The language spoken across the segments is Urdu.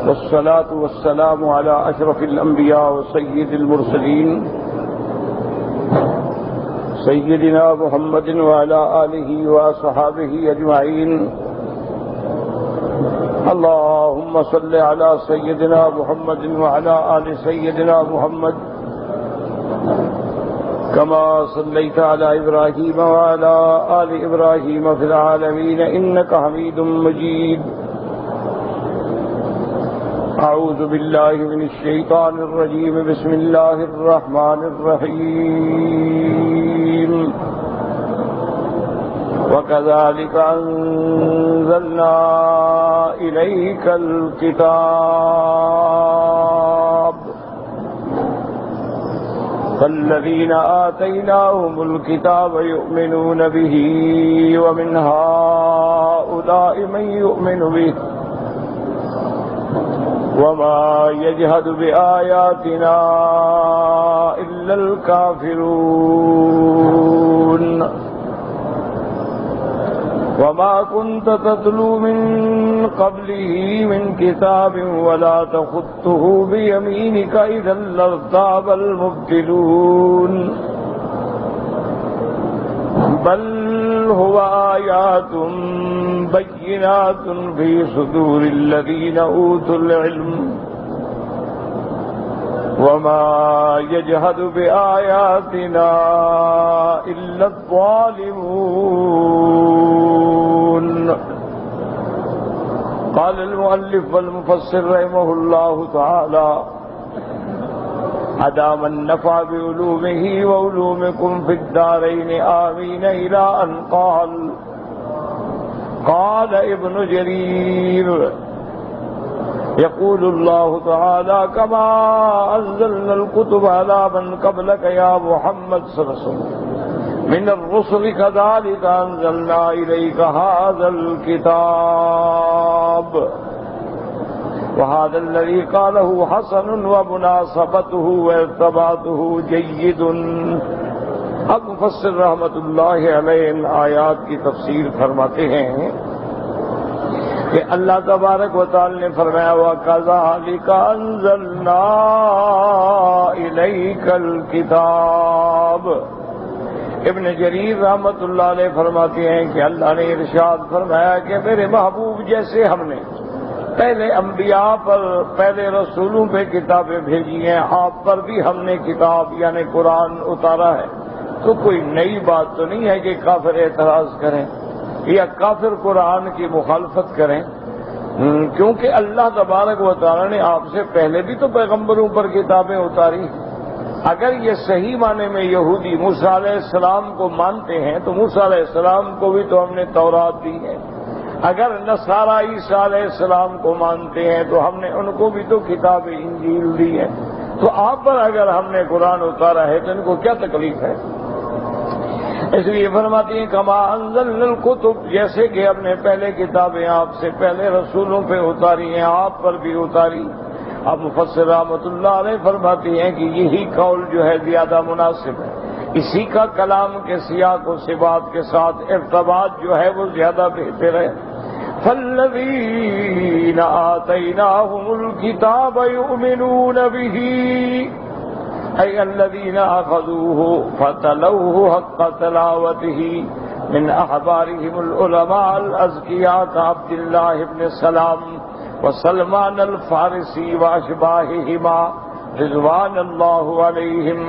والصلاة والسلام على أشرف الأنبياء وسيد المرسلين سيدنا محمد وعلى آله وصحابه أجمعين. اللهم صل على سيدنا محمد وعلى آل سيدنا محمد كما صليت على إبراهيم وعلى آل إبراهيم في العالمين إنك حميد مجيد. أعوذ بالله من الشيطان الرجيم. بسم الله الرحمن الرحيم. وكذلك أنزلنا إليك الكتاب فالذين آتيناهم الكتاب يؤمنون به ومن هؤلاء من يؤمن به وما يجحد بآياتنا إلا الكافرون. وما كنت تتلو من قبله من كتاب ولا تخطه بيمينك إذا لارتاب المبطلون. بل هو آيات بينات في صدور الذين أوتوا العلم وما يجحد بآياتنا إلا الظالمون. قال المؤلف والمفسر رحمه الله تعالى أدام النفع بعلومه وعلومكم في الدارين آمين إلى أن قال ابن جرير يقول الله تعالى كما أنزلنا الكتب على من قبلك يا محمد صلى الله عليه وسلم من الرسل كذلك أنزلنا إليك هذا الكتاب. وهذا الذي قاله حسن ومناسبته وارتباطه جيد. اب مفسر رحمت اللہ علیہ ان آیات کی تفسیر فرماتے ہیں کہ اللہ تبارک و تعالی نے فرمایا وَكَذَلِكَ أَنزَلْنَا إِلَيْكَ الْكِتَابَ. ابن جریر رحمت اللہ علیہ فرماتے ہیں کہ اللہ نے ارشاد فرمایا کہ میرے محبوب جیسے ہم نے پہلے انبیاء پر پہلے رسولوں پہ کتابیں بھیجی ہیں آپ پر بھی ہم نے کتاب یعنی قرآن اتارا ہے. تو کوئی نئی بات تو نہیں ہے کہ کافر اعتراض کریں یا کافر قرآن کی مخالفت کریں، کیونکہ اللہ تبارک و تعالی نے آپ سے پہلے بھی تو پیغمبروں پر کتابیں اتاری. اگر یہ صحیح معنی میں یہودی موسیٰ علیہ السلام کو مانتے ہیں تو موسیٰ علیہ السلام کو بھی تو ہم نے تورات دی ہے. اگر نصارہ عیسیٰ علیہ السلام کو مانتے ہیں تو ہم نے ان کو بھی تو کتاب انجیل دی ہے. تو آپ پر اگر ہم نے قرآن اتارا ہے تو ان کو کیا تکلیف ہے؟ اس لیے فرماتی ہیں کما انزلنا الکتب، جیسے کہ ہم نے پہلے کتابیں آپ سے پہلے رسولوں پہ اتاری ہیں آپ پر بھی اتاری. اب مفسر رحمۃ اللہ علیہ فرماتی ہیں کہ یہی قول جو ہے زیادہ مناسب ہے، اسی کا کلام کے سیاق و صفات کے ساتھ ارتباط جو ہے وہ زیادہ بہتر ہے. فالذین آتیناہم الکتاب یؤمنون بہ أي الذين أخذوه فتلوه حق تلاوته من أحبارهم العلماء الأزكياء كعبد الله بن سلام وسلمان الفارسي وأشباههما رضوان اللہ علیہم.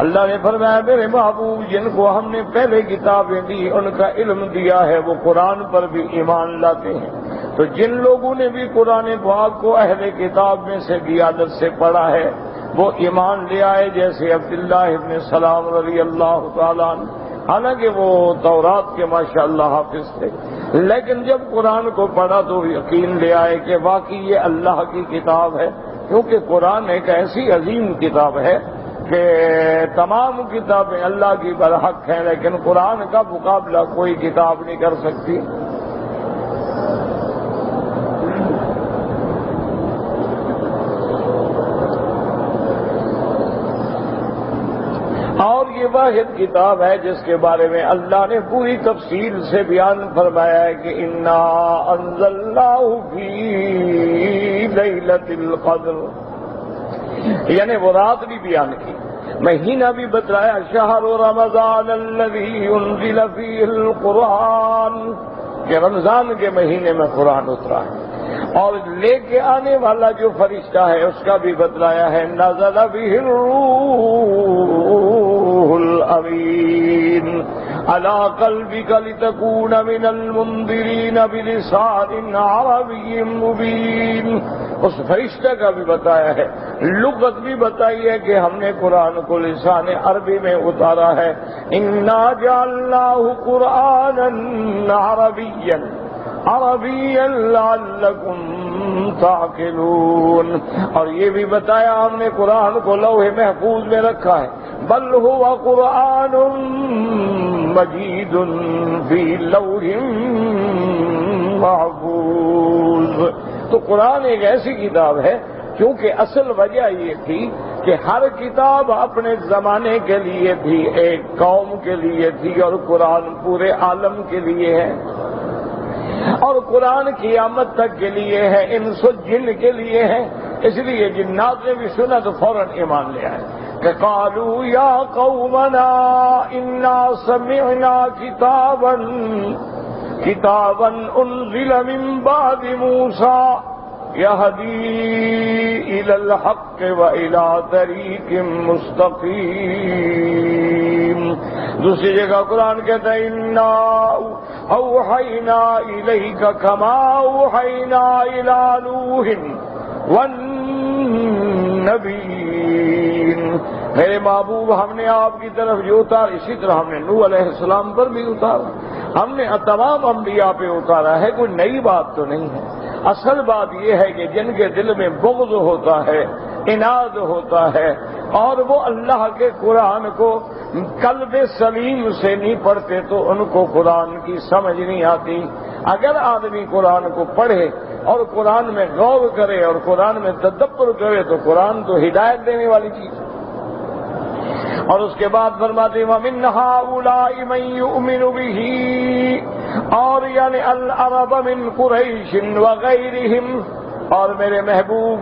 اللہ نے فرمایا میرے محبوب جن کو ہم نے پہلے کتابیں دی ان کا علم دیا ہے وہ قرآن پر بھی ایمان لاتے ہیں. تو جن لوگوں نے بھی قرآن پاک کو اہل کتاب میں سے دیانت سے پڑھا ہے وہ ایمان لے آئے، جیسے عبداللہ ابن سلام رضی اللہ تعالیٰ عنہ. حالانکہ وہ تورات کے ماشاءاللہ حافظ تھے، لیکن جب قرآن کو پڑھا تو یقین لے آئے کہ واقعی یہ اللہ کی کتاب ہے، کیونکہ قرآن ایک ایسی عظیم کتاب ہے کہ تمام کتابیں اللہ کی برحق ہیں لیکن قرآن کا مقابلہ کوئی کتاب نہیں کر سکتی. اور یہ واحد کتاب ہے جس کے بارے میں اللہ نے پوری تفصیل سے بیان فرمایا ہے کہ انا انزلناہ فی لیلۃ القدر، یعنی وہ رات بھی بیان کی، مہینہ بھی بتلایا، شہر رمضان الذی انزل فیہ القرآن، کہ رمضان کے مہینے میں قرآن اترا ہے، اور لے کے آنے والا جو فرشتہ ہے اس کا بھی بتلایا ہے، نزل بہ الروح الامین علی قلبک لتکون من المنذرین بلسان عربی مبین، اس فرشتہ کا بھی بتایا ہے، لغت بھی بتائی ہے کہ ہم نے قرآن کو لسان عربی میں اتارا ہے، انا جعلناہ قرآنا عربیا لعلکم تعقلون، اور یہ بھی بتایا ہم نے قرآن کو لوح محفوظ میں رکھا ہے، بل هو قرآن مجید فی لوح محفوظ۔ تو قرآن ایک ایسی کتاب ہے، کیونکہ اصل وجہ یہ تھی کہ ہر کتاب اپنے زمانے کے لیے تھی، ایک قوم کے لیے تھی، اور قرآن پورے عالم کے لیے ہے، اور قرآن قیامت تک کے لیے ہے، انس و جن کے لیے ہے، اس لیے جنات نے بھی سنا تو فوراً ایمان لے آئے کہ قالوا یا قومنا انا سمعنا کتابا انزل من بعد موسیٰ یہدی الی الحق والی طریق مستقیم۔ دوسری جگہ قرآن کہتا ہے انا اوحینا الیک کما اوحینا الی نوح والنبیین، میرے محبوب ہم نے آپ کی طرف جو اتارا اسی طرح ہم نے نوح علیہ السلام پر بھی اتارا، ہم نے تمام انبیاء پہ اتارا ہے، کوئی نئی بات تو نہیں ہے۔ اصل بات یہ ہے کہ جن کے دل میں بغض ہوتا ہے، عناد ہوتا ہے، اور وہ اللہ کے قرآن کو قلب سلیم سے نہیں پڑھتے تو ان کو قرآن کی سمجھ نہیں آتی۔ اگر آدمی قرآن کو پڑھے اور قرآن میں غور کرے اور قرآن میں تدبر کرے تو قرآن تو ہدایت دینے والی چیز ہے۔ اور اس کے بعد فرماتے ہیں وَمِنْ هَٰؤُلَاءِ مَن يُؤْمِنُ بِهِ، اور یعنی العرب من قریش وغیرہم، اور میرے محبوب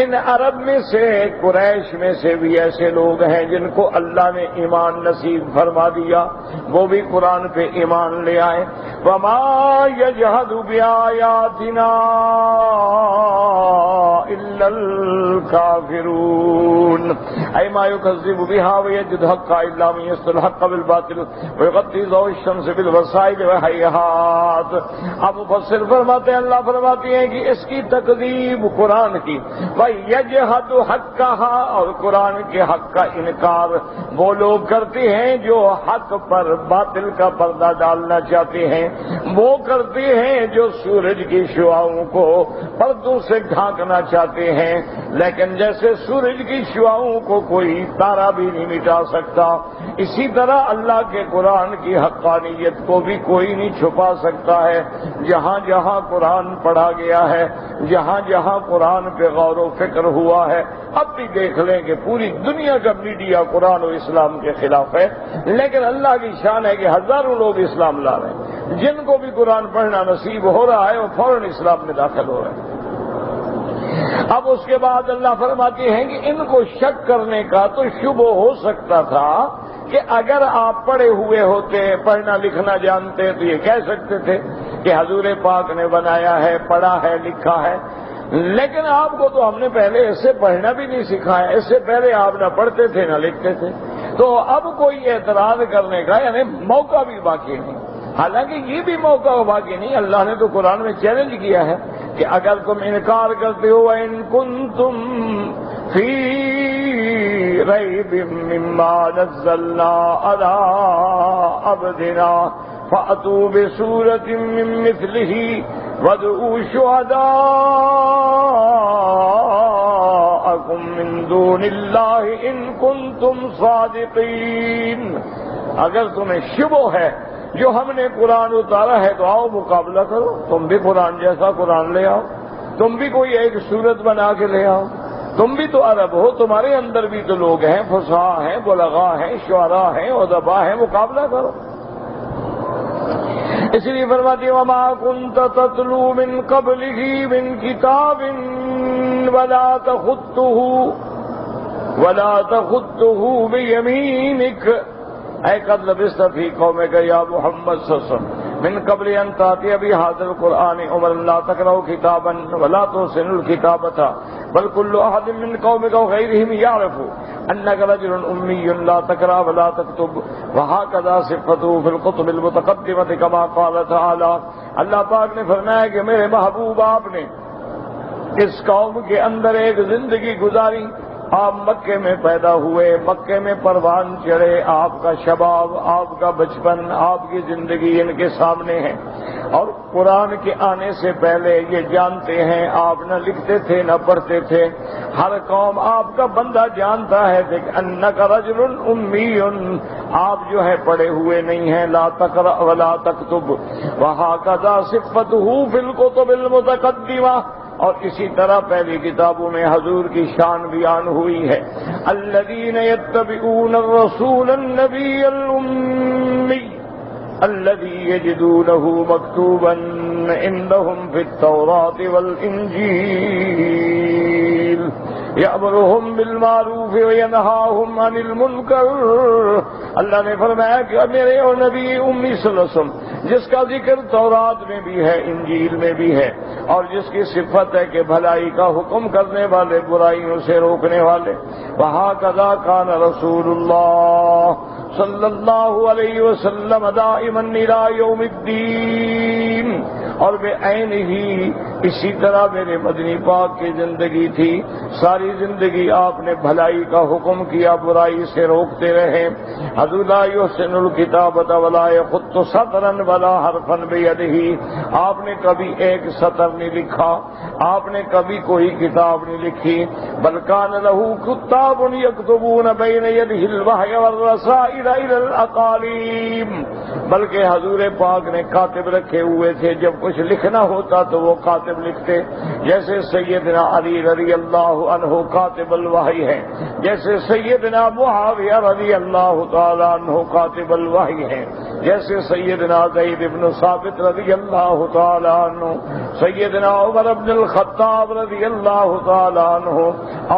ان عرب میں سے، قریش میں سے بھی ایسے لوگ ہیں جن کو اللہ نے ایمان نصیب فرما دیا، وہ بھی قرآن پہ ایمان لے آئے۔ وَمَا يَجْحَدُ بِآيَاتِنَا إِلَّا الْكَافِرُونَ أَيْ مَا يُكَذِّبُ بِهَا وَيَجْحَدُ الْحَقَّ إِلَّا مَن يَصْدُ الْحَقَّ بِالْبَاطِلِ وَيُغَطِّي ضَوْءَ الشَّمْسِ بِالْوَسَائِلِ وَالْهَيْئَاتِ۔ اب مفسر فرماتے ہیں، اللہ فرماتے ہیں کہ اس کی تکذیب قرآن کی، وَيَجْحَدُ حَقَّهَا، اور قرآن کے حق کا انکار وہ لوگ کرتے ہیں جو حق پر باطل کا پردہ ڈالنا چاہتے ہیں، وہ کرتے ہیں جو سورج کی شعاؤں کو پردوں سے ڈھانکنا چاہتے ہیں، لیکن جیسے سورج کی شعاؤں کو کوئی تارا بھی نہیں مٹا سکتا، اسی طرح اللہ کے قرآن کی حقانیت کو بھی کوئی نہیں چھپا سکتا ہے۔ جہاں جہاں قرآن پڑھا گیا ہے، جہاں جہاں قرآن پہ غور و فکر ہوا ہے، اب بھی دیکھ لیں کہ پوری دنیا کا میڈیا قرآن و اسلام کے خلاف ہے، لیکن اللہ کی شان ہے کہ ہزاروں لوگ اسلام لا رہے ہیں، جن کو بھی قرآن پڑھنا نصیب ہو رہا ہے وہ فوراً اسلام میں داخل ہو رہے ہیں۔ اب اس کے بعد اللہ فرماتے ہیں کہ ان کو شک کرنے کا تو شبہ ہو سکتا تھا کہ اگر آپ پڑھے ہوئے ہوتے، پڑھنا لکھنا جانتے تو یہ کہہ سکتے تھے کہ حضور پاک نے بنایا ہے، پڑھا ہے، لکھا ہے، لیکن آپ کو تو ہم نے پہلے ایسے پڑھنا بھی نہیں سکھایا، اس سے پہلے آپ نہ پڑھتے تھے نہ لکھتے تھے، تو اب کوئی اعتراض کرنے کا یعنی موقع بھی باقی نہیں۔ حالانکہ یہ بھی موقع باقی نہیں، اللہ نے تو قرآن میں چیلنج کیا ہے کہ اگر تم انکار کرتے ہو وَإِن كُنتُمْ فِي رَيْبٍ مِّمَّا نَزَّلْنَا عَلَىٰ عَبْدِنَا فَأْتُوا بِسُورَةٍ مِّن مِّثْلِهِ وَادْعُوا شُهَدَاءَكُم مِّن دُونِ اللَّهِ إِن كُنتُمْ صَادِقِينَ۔ اگر تمہیں شبہ ہے جو ہم نے قرآن اتارا ہے تو آؤ مقابلہ کرو، تم بھی قرآن جیسا قرآن لے آؤ، تم بھی کوئی ایک صورت بنا کے لے آؤ، تم بھی تو عرب ہو، تمہارے اندر بھی تو لوگ ہیں، فصحاء ہیں، بلغاء ہیں، شعراء ہیں، ادباء ہیں، مقابلہ کرو۔ اس لیے فرماتی وَمَا كُنْتَ تَتْلُو مِن قَبْلِهِ مِن كِتَابٍ ولا تخطه بيمينك اے قد لبثت فی قومک یا محمد صلی اللہ علیہ وسلم من قبل ان تأتی بهذا القرآن عمرا لا تقرأ كتابا ولا تحسن الكتابة بل كل أحد من قومك وغيرهم يعرف أنك رجل أمي لا تقرأ ولا تكتب وهكذا صفته في الكتب المتقدمة كما قال تعالى. اللہ پاک نے فرمایا کہ میرے محبوب آپ نے اس قوم کے اندر ایک زندگی گزاری. آپ مکے میں پیدا ہوئے، مکے میں پروان چڑھے، آپ کا شباب، آپ کا بچپن، آپ کی زندگی ان کے سامنے ہے. اور قرآن کے آنے سے پہلے یہ جانتے ہیں آپ نہ لکھتے تھے نہ پڑھتے تھے. ہر قوم آپ کا بندہ جانتا ہے کہ انک رجل امی، آپ جو ہے پڑھے ہوئے نہیں ہیں. لا تقرأ ولا تکتب وہکذا صفته فی الکتب المتقدمہ. اور اسی طرح پہلی کتابوں میں حضور کی شان بیان ہوئی ہے. الذین یتبعون الرسول النبی الامی الذی یجدونہ مکتوبا عندہم فی التوراۃ والانجیل یأمرہم بالمعروف وینہاہم عن المنکر. اللہ نے فرمایا کہ میرے اور نبی امی صلی اللہ علیہ وسلم جس کا ذکر تورات میں بھی ہے، انجیل میں بھی ہے، اور جس کی صفت ہے کہ بھلائی کا حکم کرنے والے، برائیوں سے روکنے والے. وہکذا کان رسول اللہ صلی اللہ علیہ وسلم دائما الی یوم الدین. اور بے عین ہی اسی طرح میرے مدنی پاک کی زندگی تھی. ساری زندگی آپ نے بھلائی کا حکم کیا، برائی سے روکتے رہے. حضور لا یحسن الکتابۃ ولا یخط سطرا ولا حرفا بیدہ. آپ نے کبھی ایک سطر نہیں لکھا، آپ نے کبھی کوئی کتاب نہیں لکھی. بل کان لہ کتاب یکتبون بین یدہ الوحی والرسائل الی الاقالیم. بلکہ حضور پاک نے کاتب رکھے ہوئے تھے. جب کچھ لکھنا ہوتا تو وہ کاتب لکھتے. جیسے سیدنا علی رضی اللہ عنہ کاتب الوحی ہے، جیسے سیدنا معاویہ رضی اللہ تعالیٰ عنہ کاتب الوحی ہے، جیسے سیدنا زید بن ثابت رضی اللہ تعالیٰ عنہ، سیدنا عمر بن الخطاب رضی اللہ تعالیٰ عنہ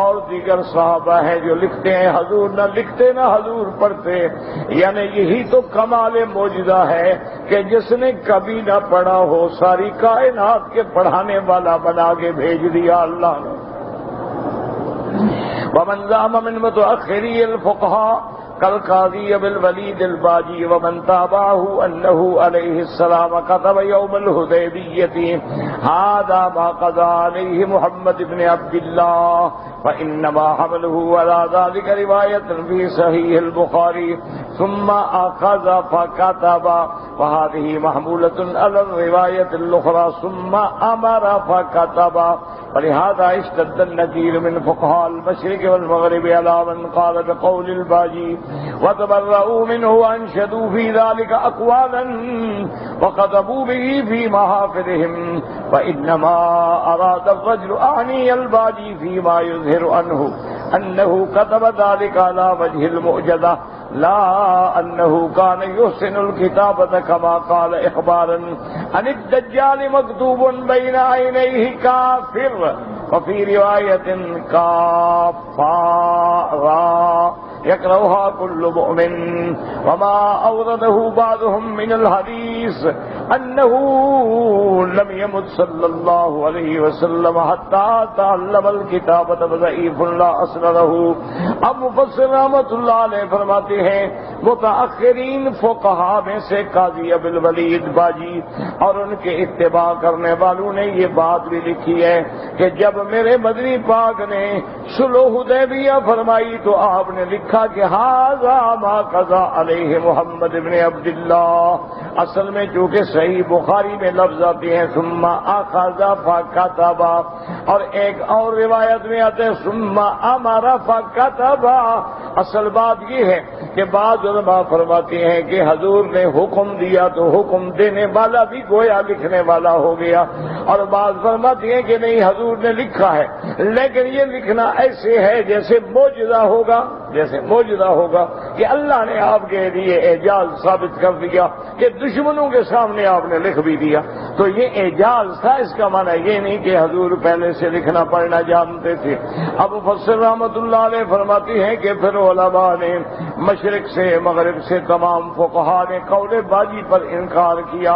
اور دیگر صحابہ ہیں جو لکھتے ہیں. حضور نہ لکھتے نہ حضور پڑھتے. یعنی یہی تو کمال معجزہ ہے کہ جس نے کبھی نہ پڑھا ہو ساری کائنات کے پڑھانے والا بنا کے بھیج دیا اللہ نے. ومن زعم من متأخری الفقهاء كالقاضي ابي الوليد الباجي ومن تابعه انه عليه السلام كتب يوم الحديبية هذا ما قضى عليه محمد بن عبد الله فإنما حمله على ذلك رواية في صحيح البخاري ثم أخذ فكتب وهذه محمولة على الرواية الأخرى ثم أمر فكتب. ولهذا اشتد النكير من فقهاء المشرق والمغرب على من قال بقول الباجي وتبرؤوا منه وانشدوا في ذلك أقوالا وكتبوا به في محافظهم. فإنما أراد الرجل أعني الباجي فيما يظهر عنه أنه كتب ذلك على وجه المعجزة لا أنه كان يحسن الكتابة كما قال إخبارا عن الدجال مكتوب بين عينيه كافر وفي رواية كافارا يقرأها كل مؤمن. وما أورده بعضهم من الحديث أنه لم يمت صلى الله عليه وسلم حتى تعلم الكتابة وضعيف لا أصل له. اب مفسر رحمۃ اللہ علیہ فرماتے ہیں متأخرین فقہا میں سے قاضی ابو الولید باجی اور ان کے اتباع کرنے والوں نے یہ بات بھی لکھی ہے کہ جب میرے مدنی پاک نے صلح حدیبیہ فرمائی تو آپ نے لکھا کہ ھذا ما قضى علیہ محمد بن عبد اللہ. اصل میں چونکہ صحیح بخاری میں لفظ آتے ہیں ثم اخذ فكتب اور ایک اور روایت میں آتے ہیں ثم امر فكتب. اصل بات یہ ہے کہ بعض علماء فرماتے ہیں کہ حضور نے حکم دیا تو حکم دینے والا بھی گویا لکھنے والا ہو گیا، اور بعض فرماتے ہیں کہ نہیں حضور نے لکھا ہے لیکن یہ لکھنا ایسے ہے جیسے معجزہ ہوگا. جیسے معجزہ ہوگا کہ اللہ نے آپ کے لیے اعجاز ثابت کر دیا کہ دشمنوں کے سامنے آپ نے لکھ بھی دیا، تو یہ اعجاز تھا۔ اس کا معنی یہ نہیں کہ حضور پہلے سے لکھنا پڑھنا جانتے تھے۔ اب مفسر رحمۃ اللہ علیہ فرماتی ہیں کہ پھر علماء نے مشرق سے مغرب سے تمام فقہا نے قول باجی پر انکار کیا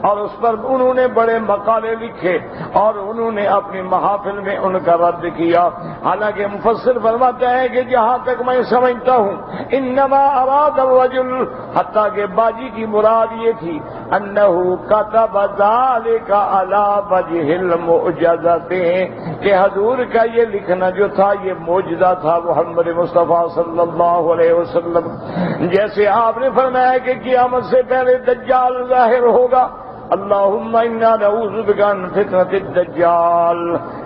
اور اس پر انہوں نے بڑے مقالے لکھے اور انہوں نے اپنی محافل میں ان کا رد کیا۔ حالانکہ مفسر فرماتا ہے کہ جہاں تک میں سمجھتا ہوں انما اراد الرجل، حتیٰ کہ باجی کی مراد یہ تھی انہ کتب ذلک علی وجہ المعجزۃ، کہ حضور کا یہ لکھنا جو تھا یہ معجزہ تھا محمد مصطفیٰ صلی اللہ علیہ وسلم۔ جیسے آپ نے فرمایا کہ قیامت سے پہلے دجال ظاہر ہوگا، اللہم انا نعوذ بک من فتنۃ الدجال،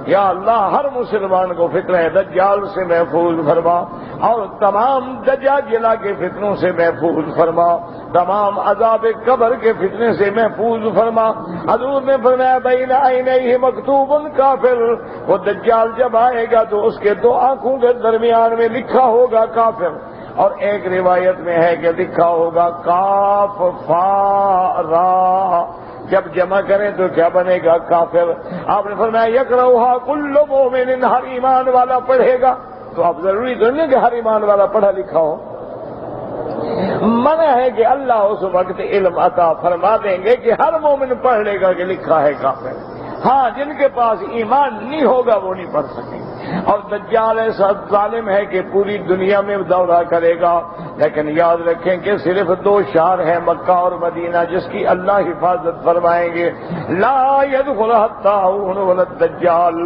یا اللہ ہر مسلمان کو فتنہ دجال سے محفوظ فرما اور تمام دجاجلہ کے فتنوں سے محفوظ فرما، تمام عذاب قبر کے فتنے سے محفوظ فرما۔ حضور نے فرمایا بین عینیہ مکتوب کافر، وہ دجال جب آئے گا تو اس کے دو آنکھوں کے درمیان میں لکھا ہوگا کافر، اور ایک روایت میں ہے کہ لکھا ہوگا کاف فا را، جب جمع کریں تو کیا بنے گا؟ کافر۔ آپ نے فرمایا یقرؤھا کل مومن، ہر ایمان والا پڑھے گا، تو اب ضروری تو نہیں کہ ہر ایمان والا پڑھا لکھا ہو، منع ہے کہ اللہ اس وقت علم عطا فرما دیں گے کہ ہر مومن پڑھ لے گا کہ لکھا ہے کافر۔ ہاں جن کے پاس ایمان نہیں ہوگا وہ نہیں پڑھ سکیں گے۔ اور دجال ایسا ظالم ہے کہ پوری دنیا میں دورہ کرے گا، لیکن یاد رکھیں کہ صرف دو شہر ہیں مکہ اور مدینہ جس کی اللہ حفاظت فرمائیں گے، لا يدخلها الطاعون ولا الدجال،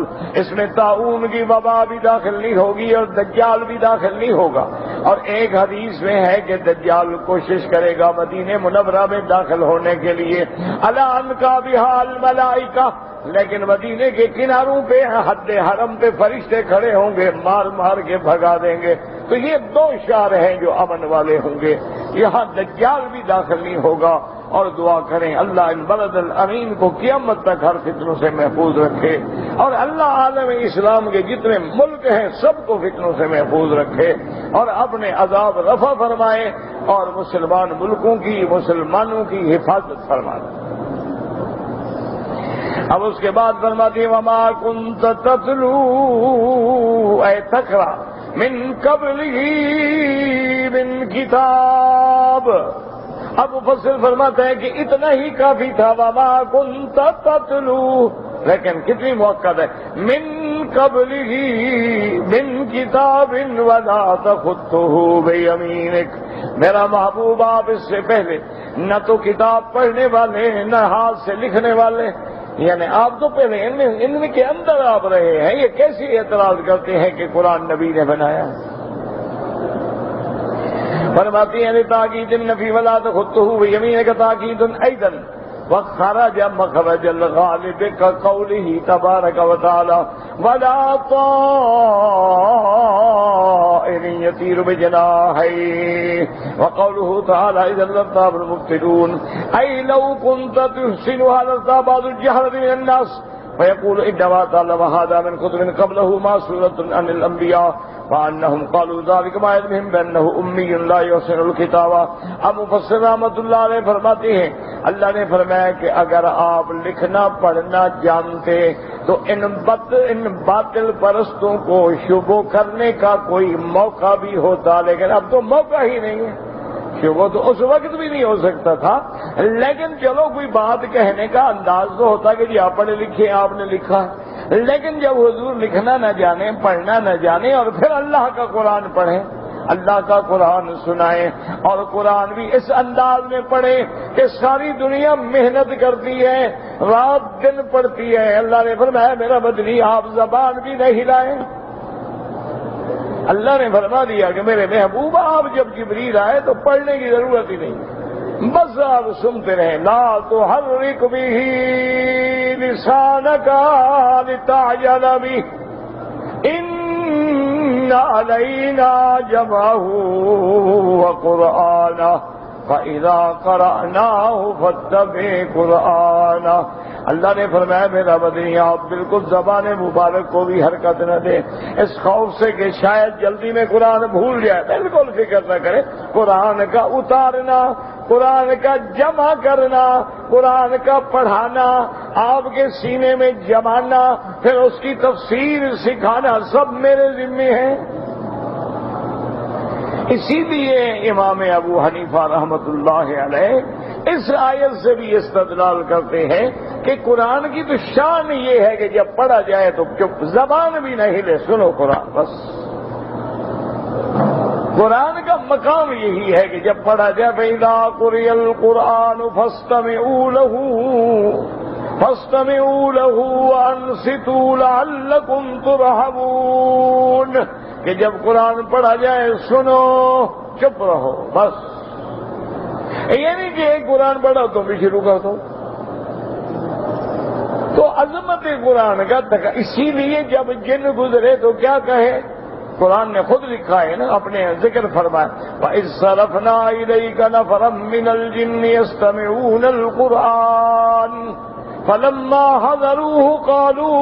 اس میں طاعون کی وبا بھی داخل نہیں ہوگی اور دجال بھی داخل نہیں ہوگا۔ اور ایک حدیث میں ہے کہ دجال کوشش کرے گا مدینہ منورہ میں داخل ہونے کے لیے، الا ان کا بہا الملائکہ، لیکن مدینے کے کناروں پہ حد حرم پہ فرشتے کھڑے ہوں گے، مار مار کے بھگا دیں گے۔ تو یہ دو شہر ہیں جو امن والے ہوں گے، یہاں دجال بھی داخل نہیں ہوگا۔ اور دعا کریں اللہ ان بلد الامین کو قیامت تک ہر فتنوں سے محفوظ رکھے، اور اللہ عالم اسلام کے جتنے ملک ہیں سب کو فتنوں سے محفوظ رکھے اور اپنے عذاب رفع فرمائے اور مسلمان ملکوں کی مسلمانوں کی حفاظت فرمائے۔ اب اس کے بعد فرماتی وما كنت تتلو اے تقرا من قبلہ من کتاب۔ اب مفسر فرماتا ہے کہ اتنا ہی کافی تھا وما كنت تتلو، لیکن کتنی موقع ہے من قبلہ من کتاب ولا تخطہ بیمینک، میرا محبوب آپ اس سے پہلے نہ تو کتاب پڑھنے والے نہ ہاتھ سے لکھنے والے، یعنی آپ تو پہلے ان کے اندر آپ رہے ہیں، یہ کیسی اعتراض کرتے ہیں کہ قرآن نبی نے بنایا؟ فرماتی ہیں تاکید النفی ولا تخطہ بیمینک تاکید ایضا وخرج مخرج الغالب كقوله تبارك وتعالى ولا طائر يطير بجناحيه وقوله تعالى إذا لارتاب المبطلون، أي لو كنت تحسنها لارتاب بعض الجهلة من الناس فيقول إنما تعلم هذا من كتب قبله ما سورة عن الأنبياء فأنهم قالوا ذلك ما علمهم بأنه أمي لا يحسن الكتابة۔ اب مفسر رحمۃ اللہ علیہ فرماتے ہیں اللہ نے فرمایا کہ اگر آپ لکھنا پڑھنا جانتے تو ان باطل پرستوں کو شبہ کرنے کا کوئی موقع بھی ہوتا، لیکن اب تو موقع ہی نہیں ہے۔ شبہ تو اس وقت بھی نہیں ہو سکتا تھا، لیکن چلو کوئی بات کہنے کا انداز تو ہوتا کہ جی آپ پڑھے لکھے آپ نے لکھا، لیکن جب حضور لکھنا نہ جانے پڑھنا نہ جانے اور پھر اللہ کا قرآن پڑھیں، اللہ کا قرآن سنائیں اور قرآن بھی اس انداز میں پڑھیں کہ ساری دنیا محنت کرتی ہے، رات دن پڑھتی ہے، اللہ نے فرمایا میرا بدنی آپ زبان بھی نہ ہلائیں۔ اللہ نے فرما دیا کہ میرے محبوب آپ جب جبریل آئے تو پڑھنے کی ضرورت ہی نہیں، بس آپ سنتے رہیں۔ لا تحرک بہ لسانک لتعجل بہ ان علینا جمعہ وقرآنہ فَإِذَا قَرَأْنَاهُ فَاتَّبِعْ قُرْآنَهُ۔ اللہ نے فرمایا میرا بدنی آپ بالکل زبان مبارک کو بھی حرکت نہ دیں اس خوف سے کہ شاید جلدی میں قرآن بھول جائے، بالکل فکر نہ کرے۔ قرآن کا اتارنا، قرآن کا جمع کرنا، قرآن کا پڑھانا، آپ کے سینے میں جمانا، پھر اس کی تفسیر سکھانا سب میرے ذمہ ہے۔ اسی لیے امام ابو حنیفہ رحمۃ اللہ علیہ اس آیت سے بھی استدلال کرتے ہیں کہ قرآن کی تو شان یہ ہے کہ جب پڑھا جائے تو چپ، زبان بھی نہ ہلے، سنو قرآن بس۔ قرآن کا مقام یہی ہے کہ جب پڑھا جائے فَإِذَا قُرِئَ الْقُرْآنُ فَاسْتَمِعُوا لَهُ وَأَنصِتُوا لَعَلَّكُمْ تُرْحَمُونَ، کہ جب قرآن پڑھا جائے سنو، چپ رہو بس۔ یہ نہیں کہ ایک قرآن پڑھا تو بھی شروع کر دو۔ تو عظمت قرآن کا اسی لیے جب جن گزرے تو کیا کہے، قرآن نے خود لکھا ہے نا، اپنے ذکر فرمایا وَإِذْ صَرَفْنَا إِلَيْكَ نَفَرًا مِّنَ الْجِنِّ يَسْتَمِعُونَ الْقُرْآنَ فَلَمَّا حَضَرُوهُ قَالُوا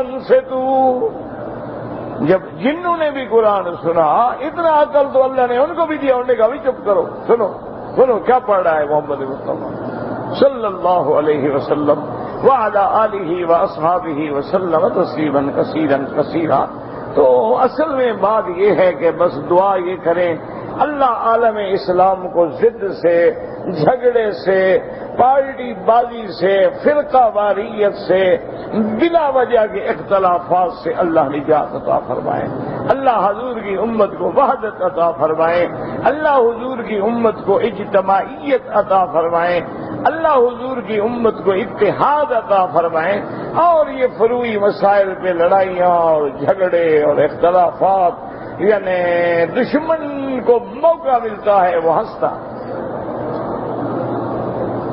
أَنصِتُوا۔ جب جنوں نے بھی قرآن سنا، اتنا عقل تو اللہ نے ان کو بھی دیا، انہوں نے کہا بھی چپ کرو، سنو سنو کیا پڑھ رہا ہے محمد مصطفیٰ صلی اللہ علیہ وسلم وعلی آلہ واصحابہ وسلم تسلیما کثیرا کثیرا۔ تو اصل میں بات یہ ہے کہ بس دعا یہ کریں اللہ عالم اسلام کو ضد سے، جھگڑے سے، پارٹی بازی سے، فرقہ واریت سے، بلا وجہ کے اختلافات سے اللہ نجات عطا فرمائے، اللہ حضور کی امت کو وحدت عطا فرمائے، اللہ حضور کی امت کو اجتماعیت عطا فرمائے، اللہ حضور کی امت کو اتحاد عطا فرمائے، اور یہ فروعی مسائل پہ لڑائیاں اور جھگڑے اور اختلافات، یعنی دشمن کو موقع ملتا ہے وہ ہنستا،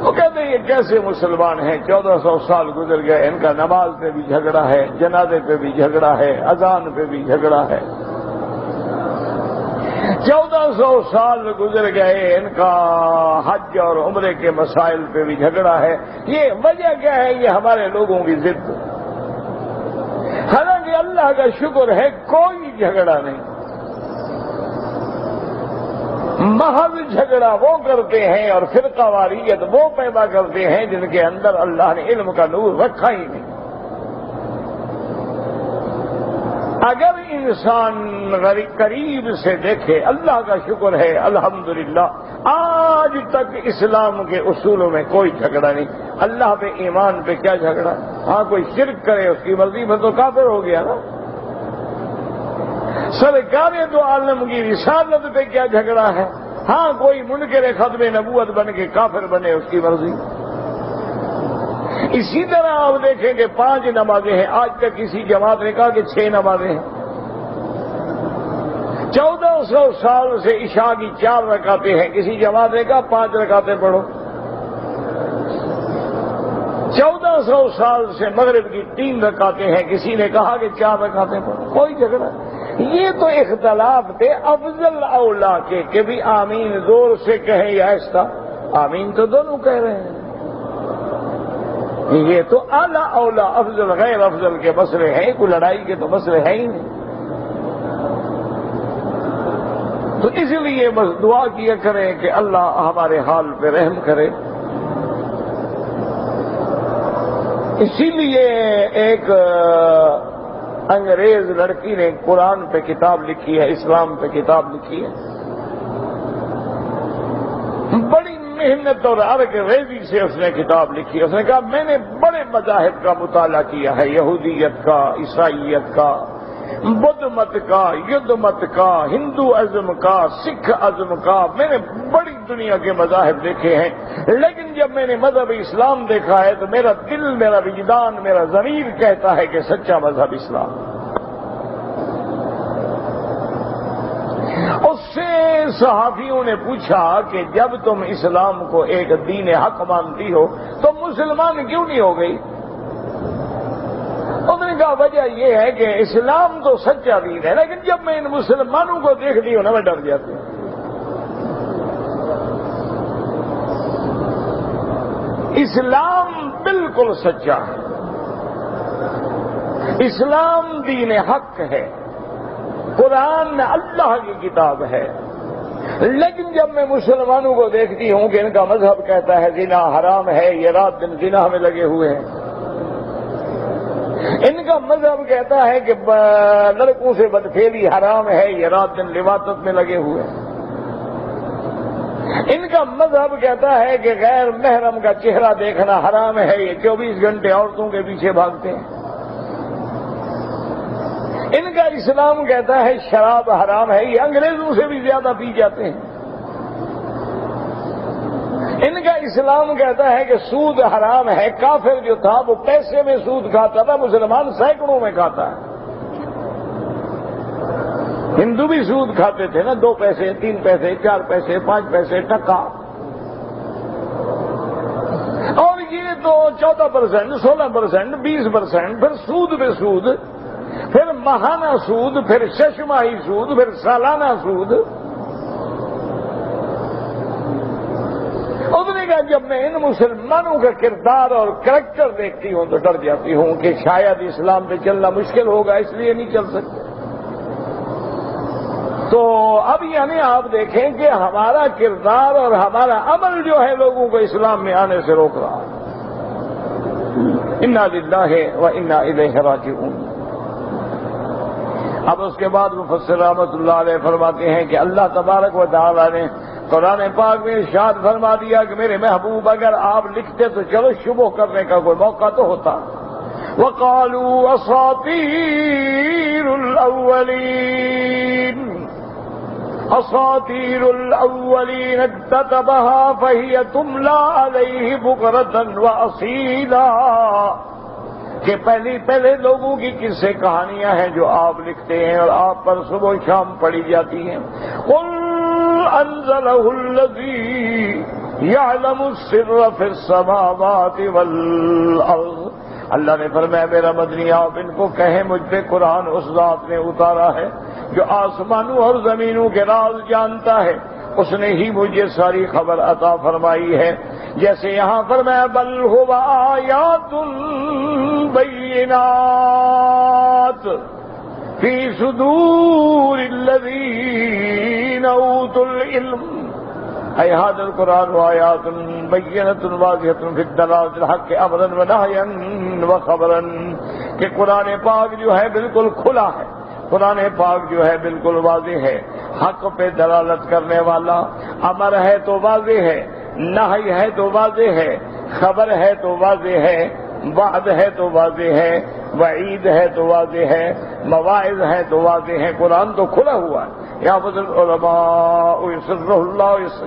وہ کہتے ہیں یہ کیسے مسلمان ہیں، 1400 سال گزر گئے، ان کا نماز پہ بھی جھگڑا ہے، جنازے پہ بھی جھگڑا ہے، اذان پہ بھی جھگڑا ہے، 1400 سال گزر گئے، ان کا حج اور عمرے کے مسائل پہ بھی جھگڑا ہے۔ یہ وجہ کیا ہے؟ یہ ہمارے لوگوں کی ضد۔ حالانکہ اللہ کا شکر ہے کوئی جھگڑا نہیں، محض جھگڑا وہ کرتے ہیں اور فرقہ واریت وہ پیدا کرتے ہیں جن کے اندر اللہ نے علم کا نور رکھا ہی نہیں۔ اگر انسان قریب سے دیکھے، اللہ کا شکر ہے الحمدللہ آج تک اسلام کے اصولوں میں کوئی جھگڑا نہیں۔ اللہ پہ ایمان پہ کیا جھگڑا؟ ہاں کوئی شرک کرے اس کی مرضی میں تو کافر ہو گیا نا۔ سرکار دو عالم کی رسالت پہ کیا جھگڑا ہے؟ ہاں کوئی منکر ختم نبوت بن کے کافر بنے اس کی مرضی۔ اسی طرح آپ دیکھیں کہ 5 نمازیں ہیں، آج تک کسی جماعت نے کہا کہ 6 نمازیں ہیں۔ 1400 سال سے عشاء کی 4 رکعتیں ہیں، کسی جماعت نے کہا 5 رکعتیں پڑھو۔ 1400 سال سے مغرب کی 3 رکعتیں ہیں، کسی نے کہا کہ 4 رکعتیں پڑھو، کوئی جھگڑا۔ یہ تو اختلاف تھے افضل اولا کے کہ بھی آمین زور سے کہیں یا آہستہ، آمین تو دونوں کہہ رہے ہیں۔ یہ تو اعلیٰ اولا افضل غیر افضل کے مسئلے ہیں، کوئی لڑائی کے تو مسئلے ہیں ہی نہیں۔ تو اس لیے بس دعا کیا کریں کہ اللہ ہمارے حال پہ رحم کرے۔ اسی لیے ایک انگریز لڑکی نے قرآن پہ کتاب لکھی ہے، اسلام پہ کتاب لکھی ہے، بڑی محنت اور عرق ریزی سے اس نے کتاب لکھی۔ اس نے کہا میں نے بڑے مذاہب کا مطالعہ کیا ہے، یہودیت کا، عیسائیت کا، بدھ مت کا، یدھ مت کا، ہندو ازم کا، سکھ ازم کا، میں نے بڑی دنیا کے مذاہب دیکھے ہیں، لیکن جب میں نے مذہب اسلام دیکھا ہے تو میرا دل، میرا وجدان، میرا ضمیر کہتا ہے کہ سچا مذہب اسلام۔ اس سے صحافیوں نے پوچھا کہ جب تم اسلام کو ایک دین حق مانتی ہو تو مسلمان کیوں نہیں ہو گئی؟ اس نے کہا وجہ یہ ہے کہ اسلام تو سچا دین ہے، لیکن جب میں ان مسلمانوں کو دیکھتی ہوں نا میں ڈر جاتی ہوں۔ اسلام بالکل سچا ہے، اسلام دین حق ہے، قرآن اللہ کی کتاب ہے۔ لیکن جب میں مسلمانوں کو دیکھتی ہوں کہ ان کا مذہب کہتا ہے زنا حرام ہے، یہ رات دن زنا میں لگے ہوئے ہیں، ان کا مذہب کہتا ہے کہ لڑکوں سے بدفعلی حرام ہے، یہ رات دن لواطت میں لگے ہوئے ہیں، ان کا مذہب کہتا ہے کہ غیر محرم کا چہرہ دیکھنا حرام ہے، یہ 24 گھنٹے عورتوں کے پیچھے بھاگتے ہیں، ان کا اسلام کہتا ہے شراب حرام ہے، یہ انگریزوں سے بھی زیادہ پی جاتے ہیں، ان کا اسلام کہتا ہے کہ سود حرام ہے، کافر جو تھا وہ پیسے میں سود کھاتا تھا، مسلمان سینکڑوں میں کھاتا ہے، ہندو بھی سود کھاتے تھے نا، 2 پیسے 3 پیسے 4 پیسے 5 پیسے ٹکا، اور یہ تو 14%، 16%، 20%، پھر سود پہ سود، پھر ماہانہ سود، پھر 6 ماہی سود، پھر سالانہ سود۔ اس نے کہا جب میں ان مسلمانوں کا کردار اور کریکٹر دیکھتی ہوں تو ڈر جاتی ہوں کہ شاید اسلام پہ چلنا مشکل ہوگا، اس لیے نہیں چل سکتے۔ تو اب یعنی آپ دیکھیں کہ ہمارا کردار اور ہمارا عمل جو ہے لوگوں کو اسلام میں آنے سے روک رہا ہے۔ انا للہ و انا الیہ راجعون۔ اب اس کے بعد مفسر رحمۃ اللہ علیہ فرماتے ہیں کہ اللہ تبارک و تعالی نے قرآن پاک میں ارشاد فرما دیا کہ میرے محبوب اگر آپ لکھتے تو چلو شبہ کرنے کا کوئی موقع تو ہوتا۔ وقالوا اساطیر الاولین، اساطیر الاولین اکتتبها فہی تملی علیہ بکرۃ واصیلا، کہ پہلے لوگوں کی قصے کہانیاں ہیں جو آپ لکھتے ہیں اور آپ پر صبح و شام پڑھی جاتی ہیں۔ قل انزلہ الذی یعلم السر فی السماوات والارض، اللہ نے فرمایا میرا مدنی آپ ان کو کہیں مجھ پہ قرآن اس ذات نے اتارا ہے جو آسمانوں اور زمینوں کے راز جانتا ہے، اس نے ہی مجھے ساری خبر عطا فرمائی ہے۔ جیسے یہاں فرمایا بل هو آیات بینات فی صدور الذین اوتوا العلم، اے هذا القرآن آیات بینات واضحۃ فی الدلالۃ الحق امرا ونہیا وخبرا، کہ قرآن پاک جو ہے بالکل کھلا ہے، قرآن پاک جو ہے بالکل واضح ہے، حق پہ دلالت کرنے والا، امر ہے تو واضح ہے، نہی ہے تو واضح ہے، خبر ہے تو واضح ہے، وعد ہے تو واضح ہے، وعید ہے تو واضح ہے، مواعظ ہے تو واضح ہے، قرآن تو کھلا ہوا ہے۔ یحفظ العلماء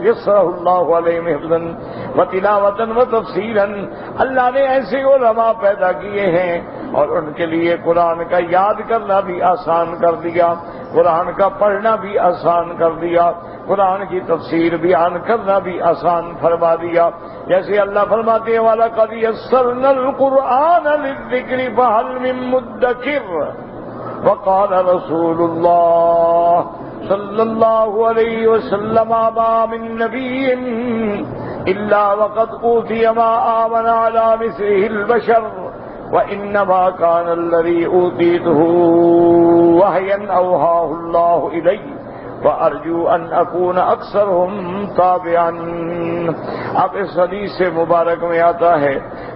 یسرہ اللہ علیہم حفظا وتلاوۃ وتفسیرا، اللہ نے ایسے علماء پیدا کیے ہیں اور ان کے لیے قرآن کا یاد کرنا بھی آسان کر دیا، قرآن کا پڑھنا بھی آسان کر دیا، قرآن کی تفسیر بیان کرنا بھی آسان فرما دیا۔ جیسے اللہ فرماتے ہیں وَلَقَدْ يَسَّرْنَا الْقُرْآنَ لِلذِّكْرِ فَهَلْ مِن مُّدَّكِرٍ، وقال رسول اللہ صلی اللہ علیہ وسلم ما من نبی الا وقد اوتی ما آمن على مثله البشر وانما كان الذي اوتیته وحیا اوحاه الله الي وارجو ان اكون اکثرهم تابعا۔ اب اس حدیث سے مبارک میں آتا ہے،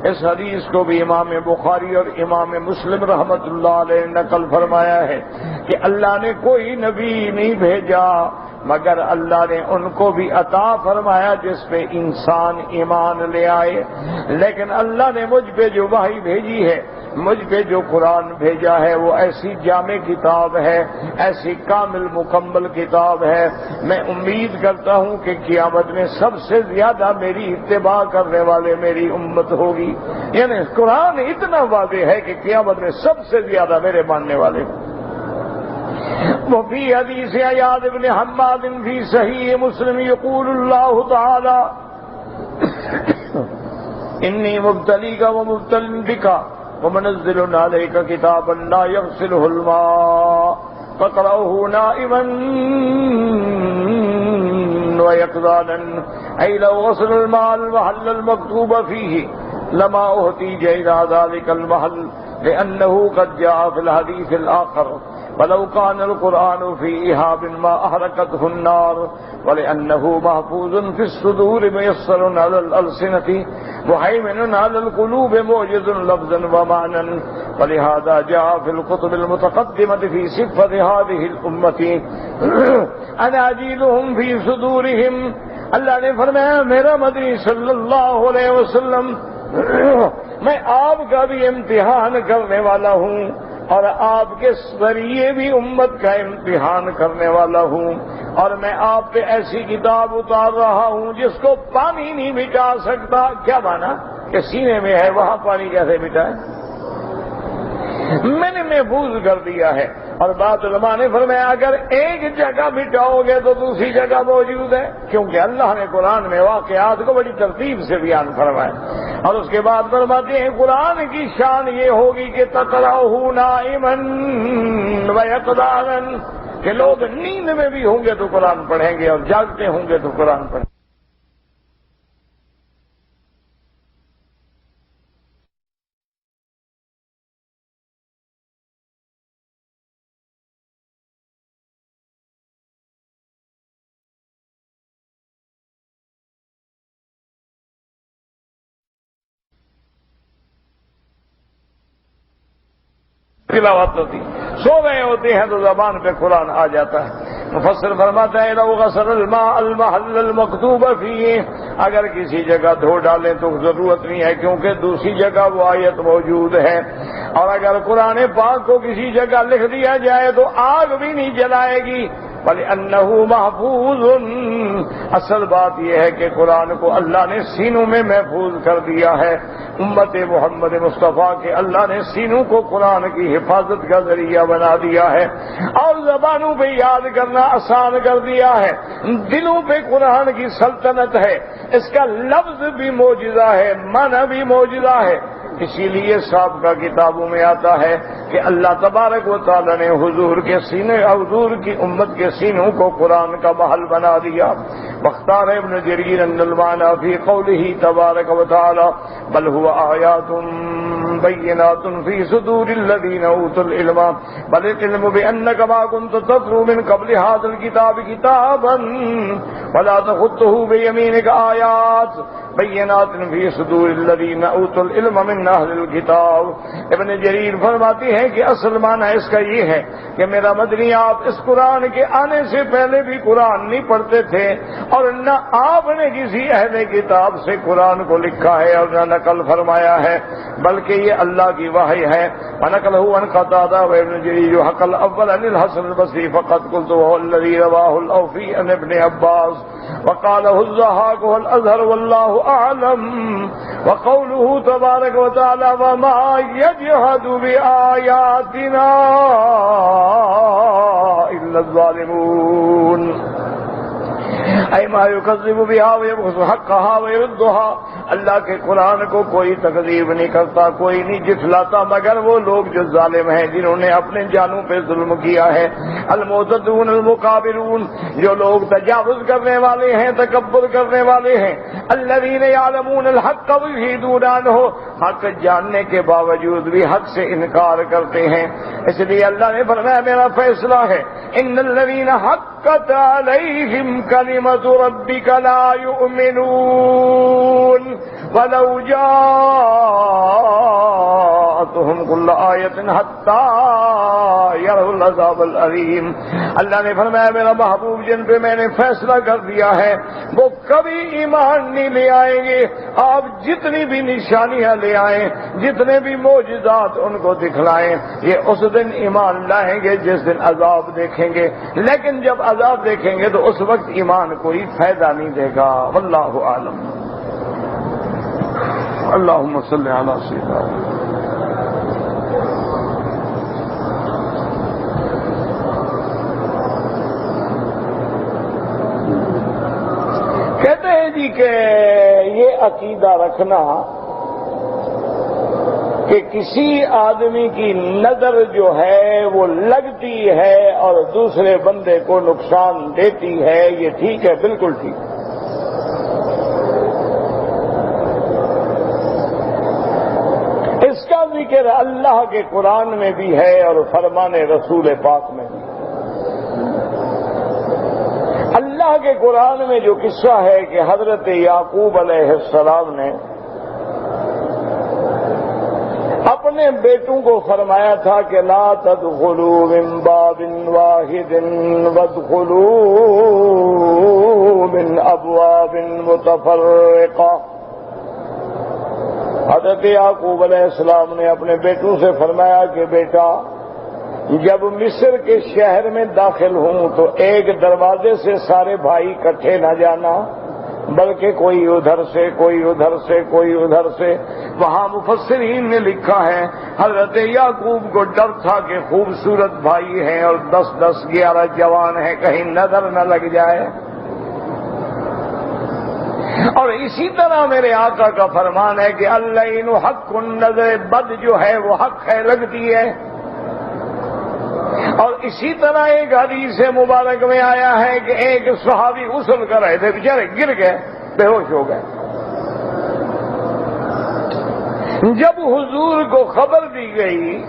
اس حدیث کو بھی امام بخاری اور امام مسلم رحمت اللہ علیہ نقل فرمایا ہے کہ اللہ نے کوئی نبی نہیں بھیجا مگر اللہ نے ان کو بھی عطا فرمایا جس پہ انسان ایمان لے آئے، لیکن اللہ نے مجھ پہ جو وحی بھیجی ہے، مجھ پہ جو قرآن بھیجا ہے وہ ایسی جامع کتاب ہے، ایسی کامل مکمل کتاب ہے، میں امید کرتا ہوں کہ قیامت میں سب سے زیادہ میری اتباع کرنے والے میری امت ہوگی، یعنی قرآن اتنا واضح ہے کہ قیامت میں سب سے زیادہ میرے ماننے والے ہوں۔ وفي حديث عياض بن حماد في صحيح مسلم يقول الله تعالى إني مبتليك ومبتل بك ومنزل عليك كتابا لا يغسله الماء فاقرأه نائما ويقظانا أي لو غسل الماء المحل المكتوب فيه لما احتيج إلى ذلك المحل لأنه قد جاء في الحديث الآخر ولو كان القرآن في إهاب ما أحرقته النار ولأنه محفوظ في الصدور ميسر على الألسنة مهيمن على القلوب موجز لفظا ومعنى ولهذا جاء في الكتب المتقدمة في صفة هذه الأمة أناجيلهم في صدورهم. اللہ نے فرمایا میرا مدنی صلی اللہ علیہ وسلم میں آپ کا بھی امتحان کرنے والا ہوں اور آپ کے ذریعے بھی امت کا امتحان کرنے والا ہوں، اور میں آپ پہ ایسی کتاب اتار رہا ہوں جس کو پانی نہیں مٹا سکتا. کیا مانا کہ سینے میں ہے وہاں پانی کیسے مٹائے؟ میں نے محفوظ کر دیا ہے. اور بعض علماء نے فرمایا اگر ایک جگہ مٹاؤ گے تو دوسری جگہ موجود ہے، کیونکہ اللہ نے قرآن میں واقعات کو بڑی ترتیب سے بیان فرمایا. اور اس کے بعد فرماتے ہیں قرآن کی شان یہ ہوگی کہ تقرأہ نائما ویقظانا، کہ لوگ نیند میں بھی ہوں گے تو قرآن پڑھیں گے اور جاگتے ہوں گے تو قرآن پڑھیں گے. تلاوت ہوتی، سو رہے ہوتے ہیں تو زبان پہ قرآن آ جاتا ہے. مفسر فرماتا ہے لو غسل الماء المحل المکتوب فیہ، اگر کسی جگہ دھو ڈالیں تو ضرورت نہیں ہے کیونکہ دوسری جگہ وہ آیت موجود ہے. اور اگر قرآن پاک کو کسی جگہ لکھ دیا جائے تو آگ بھی نہیں جلائے گی. وَلِأَنَّهُ مَحْفُوظٌ، اصل بات یہ ہے کہ قرآن کو اللہ نے سینوں میں محفوظ کر دیا ہے. امت محمد مصطفیٰ کے اللہ نے سینوں کو قرآن کی حفاظت کا ذریعہ بنا دیا ہے اور زبانوں پہ یاد کرنا آسان کر دیا ہے. دلوں پہ قرآن کی سلطنت ہے. اس کا لفظ بھی معجزہ ہے، معنی بھی معجزہ ہے. اسی لیے سابقہ کتابوں میں آتا ہے کہ اللہ تبارک و تعالی نے حضور کے سینے، حضور کی امت کے سینوں کو قرآن کا محل بنا دیا. واختار ابن جریر ان المعنى في قوله تبارك وتعالى بل هو آیات بینات فی صدور الذین اوتوا العلم بل العلم بانک ما كنت تتلو من قبل هذا الكتاب کتابا ولا تخطه بیمینک آیات بینات فی صدور الذین اوتوا العلم من اہل الکتاب. ابن جریر فرماتی ہیں کہ اصل معنی اس کا یہ ہے کہ میرا مدنی آپ اس قرآن کے آنے سے پہلے بھی قرآن نہیں پڑھتے تھے اور نہ آپ نے کسی اہل کتاب سے قرآن کو لکھا ہے اور نہ نقل فرمایا ہے، بلکہ یہ اللہ کی وحی ہے. وَنَقَلَهُ عَنْ قَتَادَةَ وَابْنِ جَرِيرَ وَحَكَى الْأَوَّلَ عَنِ الْحَسَنِ الْبَصْرِيِّ فَقَدْ قُلْتُ وَهُوَ الَّذِي رَوَاهُ الْأَوْفِيُّ عَنْ ابْنِ عَبَّاسٍ وقاله الضحاك والأزهر والله أعلم. وقوله تبارك وتعالى وما يجحد بآياتنا إلا الظالمون اے ما یکذب بها ویبغض حقها ویردها. اللہ کے قرآن کو کوئی تکذیب نہیں کرتا، کوئی نہیں جھٹلاتا مگر وہ لوگ جو ظالم ہیں، جنہوں نے اپنے جانوں پہ ظلم کیا ہے. المعتدون المقابرون، جو لوگ تجاوز کرنے والے ہیں، تکبر کرنے والے ہیں. الذین یعلمون الحق ویحیدون عنہ، حق جاننے کے باوجود بھی حق سے انکار کرتے ہیں. اس لیے اللہ نے فرمایا میرا فیصلہ ہے ان الذین حقت علیہم کلمۃ ربک لا یؤمنون ولو جاءتهم كل آیۃ حتی یروا العذاب العلیم. اللہ نے فرمایا میرا محبوب جن پہ میں نے فیصلہ کر دیا ہے وہ کبھی ایمان نہیں لے آئیں گے. آپ جتنی بھی نشانیاں لے آئیں، جتنے بھی معجزات ان کو دکھلائیں، یہ اس دن ایمان لائیں گے جس دن عذاب دیکھیں گے. لیکن جب عذاب دیکھیں گے تو اس وقت ایمان کوئی فائدہ نہیں دے گا. واللہ عالم. اللہم صلی علی سیدنا. کہتے ہیں جی کہ یہ عقیدہ رکھنا کہ کسی آدمی کی نظر جو ہے وہ لگتی ہے اور دوسرے بندے کو نقصان دیتی ہے، یہ ٹھیک ہے؟ بالکل ٹھیک ہے۔ اس کا ذکر اللہ کے قرآن میں بھی ہے اور فرمان رسول پاک میں بھی۔ اللہ کے قرآن میں جو قصہ ہے کہ حضرت یعقوب علیہ السلام نے اپنے بیٹوں کو فرمایا تھا کہ لا تدخلوا من باب واحد وادخلوا من ابواب متفرقہ۔ حضرت یعقوب علیہ السلام نے اپنے بیٹوں سے فرمایا کہ بیٹا، جب مصر کے شہر میں داخل ہوں تو ایک دروازے سے سارے بھائی اکٹھے نہ جانا، بلکہ کوئی ادھر سے کوئی ادھر سے کوئی ادھر سے۔ وہاں مفسرین نے لکھا ہے حضرت یعقوب کو ڈر تھا کہ خوبصورت بھائی ہیں اور 10-10 11 جوان ہیں، کہیں نظر نہ لگ جائے۔ اور اسی طرح میرے آقا کا فرمان ہے کہ اللعین حق، نظر بد جو ہے وہ حق ہے، لگتی ہے۔ اور اسی طرح ایک حدیث مبارک میں آیا ہے کہ ایک صحابی غسل کر رہے تھے، بیچارے گر گئے، بے ہوش ہو گئے۔ جب حضور کو خبر دی گئی،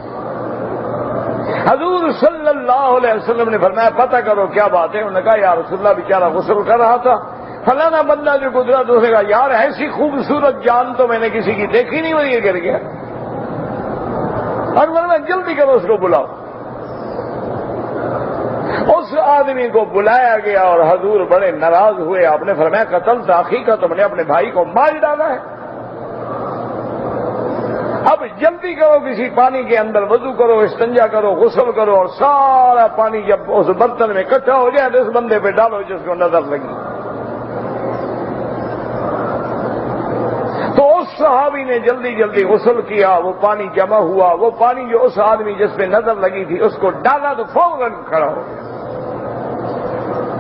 حضور صلی اللہ علیہ وسلم نے فرمایا پتہ کرو کیا بات ہے۔ انہوں نے کہا یا رسول اللہ بیچارہ غسل کر رہا تھا، فلانا بندہ جو گزرا، تو اسے کہا یار ایسی خوبصورت جان تو میں نے کسی کی دیکھی نہیں، اور یہ گر گیا۔ اور میں جلدی کرو اس کو بلاؤ۔ اس آدمی کو بلایا گیا اور حضور بڑے ناراض ہوئے۔ آپ نے فرمایا قتل تاخی کا، تم نے اپنے بھائی کو مار ڈالا ہے، اب جلدی کرو، کسی پانی کے اندر وضو کرو، استنجا کرو، غسل کرو، اور سارا پانی جب اس برتن میں اکٹھا ہو جائے تو اس بندے پہ ڈالو جس کو نظر لگی۔ تو اس صحابی نے جلدی جلدی غسل کیا، وہ پانی جمع ہوا، وہ پانی جو اس آدمی جس پہ نظر لگی تھی اس کو ڈالا تو فوراً کھڑا ہو گیا۔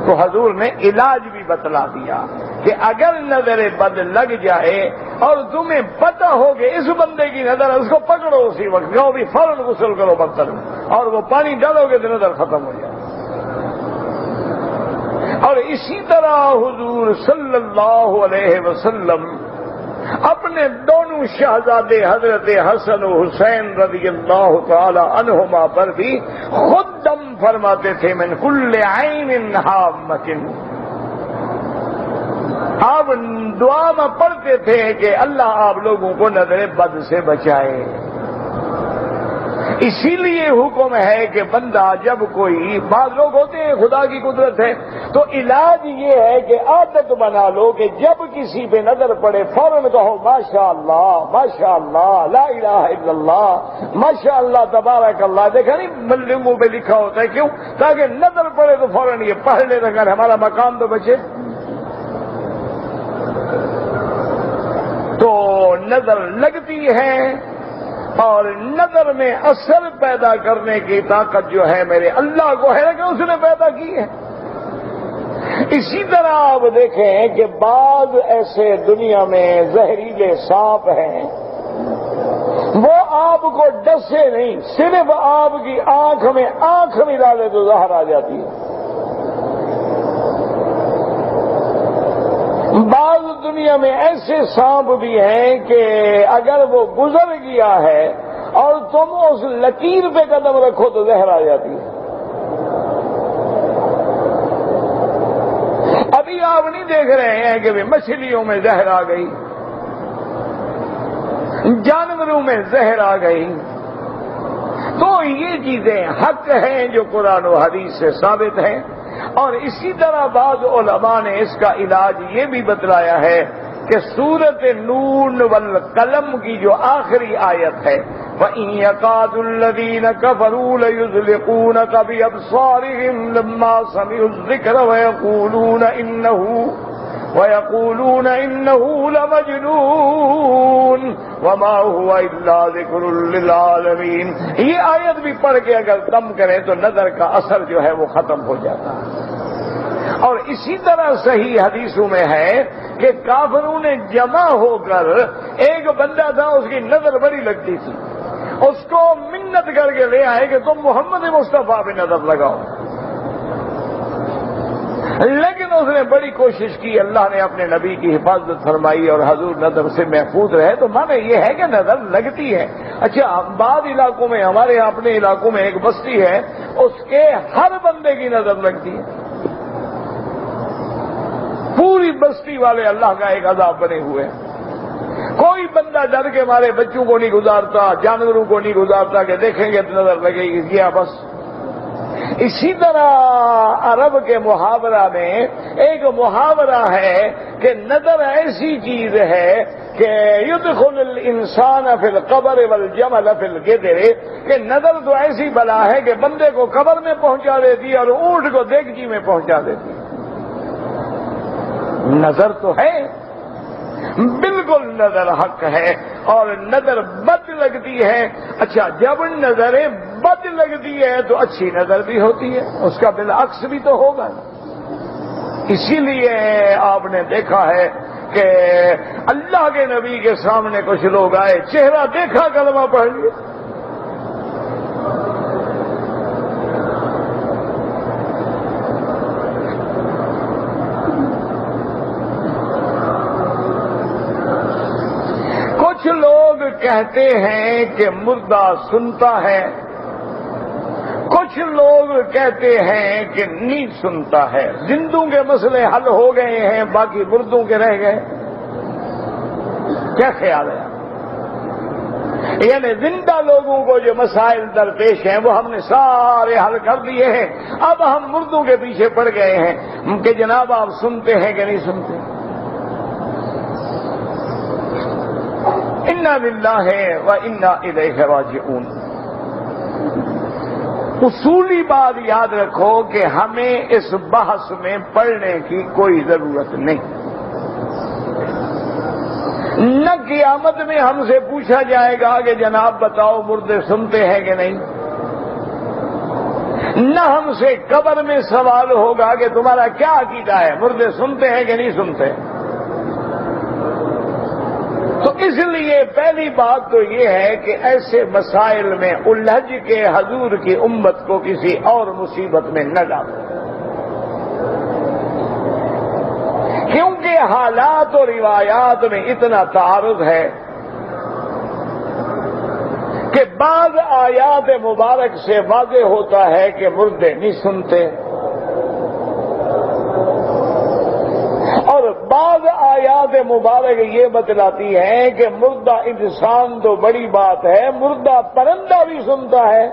تو حضور نے علاج بھی بتلا دیا کہ اگر نظر بد لگ جائے اور تمہیں پتہ ہو کہ اس بندے کی نظر ہے، اس کو پکڑو اسی وقت، جاؤ بھی فوراً غسل کرو برتن میں، اور وہ پانی ڈالو گے تو نظر ختم ہو جائے۔ اور اسی طرح حضور صلی اللہ علیہ وسلم اپنے دونوں شہزادے حضرت حسن و حسین رضی اللہ تعالی عنہما پر بھی خود دم فرماتے تھے من کل عین حامۃ۔ آپ دعا میں پڑھتے تھے کہ اللہ آپ لوگوں کو نظر بد سے بچائے۔ اسی لیے حکم ہے کہ بندہ جب کوئی، بعض لوگ ہوتے ہیں خدا کی قدرت ہے، تو علاج یہ ہے کہ عادت بنا لو کہ جب کسی پہ نظر پڑے فوراً کہو ماشاء اللہ ماشاء اللہ لا الہ الا اللہ ماشاء اللہ تبارک اللہ۔ دیکھا نہیں بلڈنگوں پہ لکھا ہوتا ہے، کیوں؟ تاکہ نظر پڑے تو فوراً یہ پڑھ لے، اگر ہمارا مقام تو بچے۔ تو نظر لگتی ہے، اور نظر میں اثر پیدا کرنے کی طاقت جو ہے میرے اللہ کو ہے کہ اس نے پیدا کی ہے۔ اسی طرح آپ دیکھیں کہ بعض ایسے دنیا میں زہریلے سانپ ہیں، وہ آپ کو ڈسے نہیں، صرف آپ کی آنکھ میں آنکھ ملا لے تو زہر آ جاتی ہے۔ بعض دنیا میں ایسے سانپ بھی ہیں کہ اگر وہ گزر گیا ہے اور تم اس لکیر پہ قدم رکھو تو زہر آ جاتی ہے۔ ابھی آپ نہیں دیکھ رہے ہیں کہ مچھلیوں میں زہر آ گئی، جانوروں میں زہر آ گئی۔ تو یہ چیزیں حق ہیں جو قرآن و حدیث سے ثابت ہیں۔ اور اسی طرح بعض علماء نے اس کا علاج یہ بھی بتلایا ہے کہ سورۃ نون والقلم کی جو آخری آیت ہے وَإِن يَكَادُ الَّذِينَ كَفَرُوا لَيُزْلِقُونَكَ بِأَبْصَارِهِمْ لَمَّا سَمِعُوا الذِّكْرَ وَيَقُولُونَ إِنَّهُ لَمَجْنُونٌ وَمَا هُوَ إِلَّا ذِكْرٌ لِّلْعَالَمِينَ۔ یہ آیت بھی پڑھ کے اگر دم کریں تو نظر کا اثر جو ہے وہ ختم ہو جاتا ہے۔ اور اسی طرح صحیح حدیثوں میں ہے کہ کافروں نے جمع ہو کر ایک بندہ تھا اس کی نظر بڑی لگتی تھی، اس کو منت کر کے لے آئے کہ تم محمد مصطفیٰ پہ نظر لگاؤ، لیکن اس نے بڑی کوشش کی، اللہ نے اپنے نبی کی حفاظت فرمائی اور حضور نظر سے محفوظ رہے۔ تو معنی یہ ہے کہ نظر لگتی ہے۔ اچھا، بعض علاقوں میں، ہمارے اپنے علاقوں میں ایک بستی ہے، اس کے ہر بندے کی نظر لگتی ہے، پوری بستی والے اللہ کا ایک عذاب بنے ہوئے ہیں۔ کوئی بندہ ڈر کے مارے بچوں کو نہیں گزارتا، جانوروں کو نہیں گزارتا کہ دیکھیں گے تو نظر لگے گی، کیا بس۔ اسی طرح عرب کے محاورہ میں ایک محاورہ ہے کہ نظر ایسی چیز ہے کہ یدخل الانسان فی القبر والجمل فی القدر، کہ نظر تو ایسی بلا ہے کہ بندے کو قبر میں پہنچا دیتی ہے اور اونٹ کو دیگچی میں پہنچا دیتی ہے۔ نظر تو ہے، بالکل نظر حق ہے، اور نظر بد لگتی ہے۔ اچھا، جب نظریں بد لگتی ہے تو اچھی نظر بھی ہوتی ہے، اس کا بالعکس بھی تو ہوگا۔ اسی لیے آپ نے دیکھا ہے کہ اللہ کے نبی کے سامنے کچھ لوگ آئے، چہرہ دیکھا کلمہ پڑھ لیے۔ کچھ لوگ کہتے ہیں کہ مردہ سنتا ہے، کچھ لوگ کہتے ہیں کہ نہیں سنتا ہے۔ زندوں کے مسئلے حل ہو گئے ہیں، باقی مردوں کے رہ گئے۔ کیا خیال ہے؟ یعنی زندہ لوگوں کو جو مسائل درپیش ہیں وہ ہم نے سارے حل کر دیے ہیں، اب ہم مردوں کے پیچھے پڑ گئے ہیں کہ جناب آپ سنتے ہیں کہ نہیں سنتے۔ انا للہ و انا الیہ راجعون۔ اصولی بات یاد رکھو کہ ہمیں اس بحث میں پڑھنے کی کوئی ضرورت نہیں۔ نہ قیامت میں ہم سے پوچھا جائے گا کہ جناب بتاؤ مردے سنتے ہیں کہ نہیں، نہ ہم سے قبر میں سوال ہوگا کہ تمہارا کیا عقیدہ ہے، مردے سنتے ہیں کہ نہیں سنتے۔ تو اس لیے پہلی بات تو یہ ہے کہ ایسے مسائل میں الجھ کے حضور کی امت کو کسی اور مصیبت میں نہ ڈالو، کیونکہ حالات اور روایات میں اتنا تعارض ہے کہ بعض آیات مبارک سے واضح ہوتا ہے کہ مردے نہیں سنتے، اور بعض آیات مبارک یہ بتلاتی ہیں کہ مردہ انسان تو بڑی بات ہے، مردہ پرندہ بھی سنتا ہے۔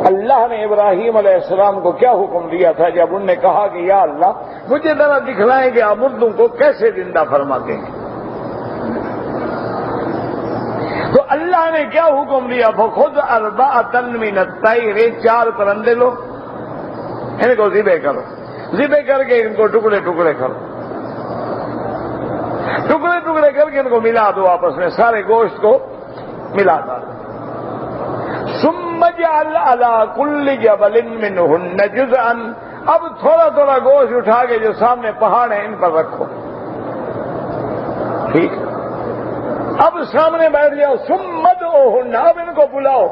اللہ نے ابراہیم علیہ السلام کو کیا حکم دیا تھا جب انہوں نے کہا کہ یا اللہ مجھے ذرا دکھلائیں کہ آپ مردوں کو کیسے زندہ فرماتے ہیں؟ تو اللہ نے کیا حکم دیا؟ فخذ اربعۃ من الطیر، 4 پرندے لو، ان کو ذبح کرو، ذبح کر کے ان کو ٹکڑے ٹکڑے کرو، ٹکڑے ٹکڑے کر کے ان کو ملا دو آپس میں، سارے گوشت کو ملا دو۔ ثم اجعل علی کل جبل منہن جزءا، اب تھوڑا تھوڑا گوشت اٹھا کے جو سامنے پہاڑ ہیں ان پر رکھو، ٹھیک؟ اب سامنے بیٹھ جاؤ، ثم ادعوہن، اب ان کو بلاؤ۔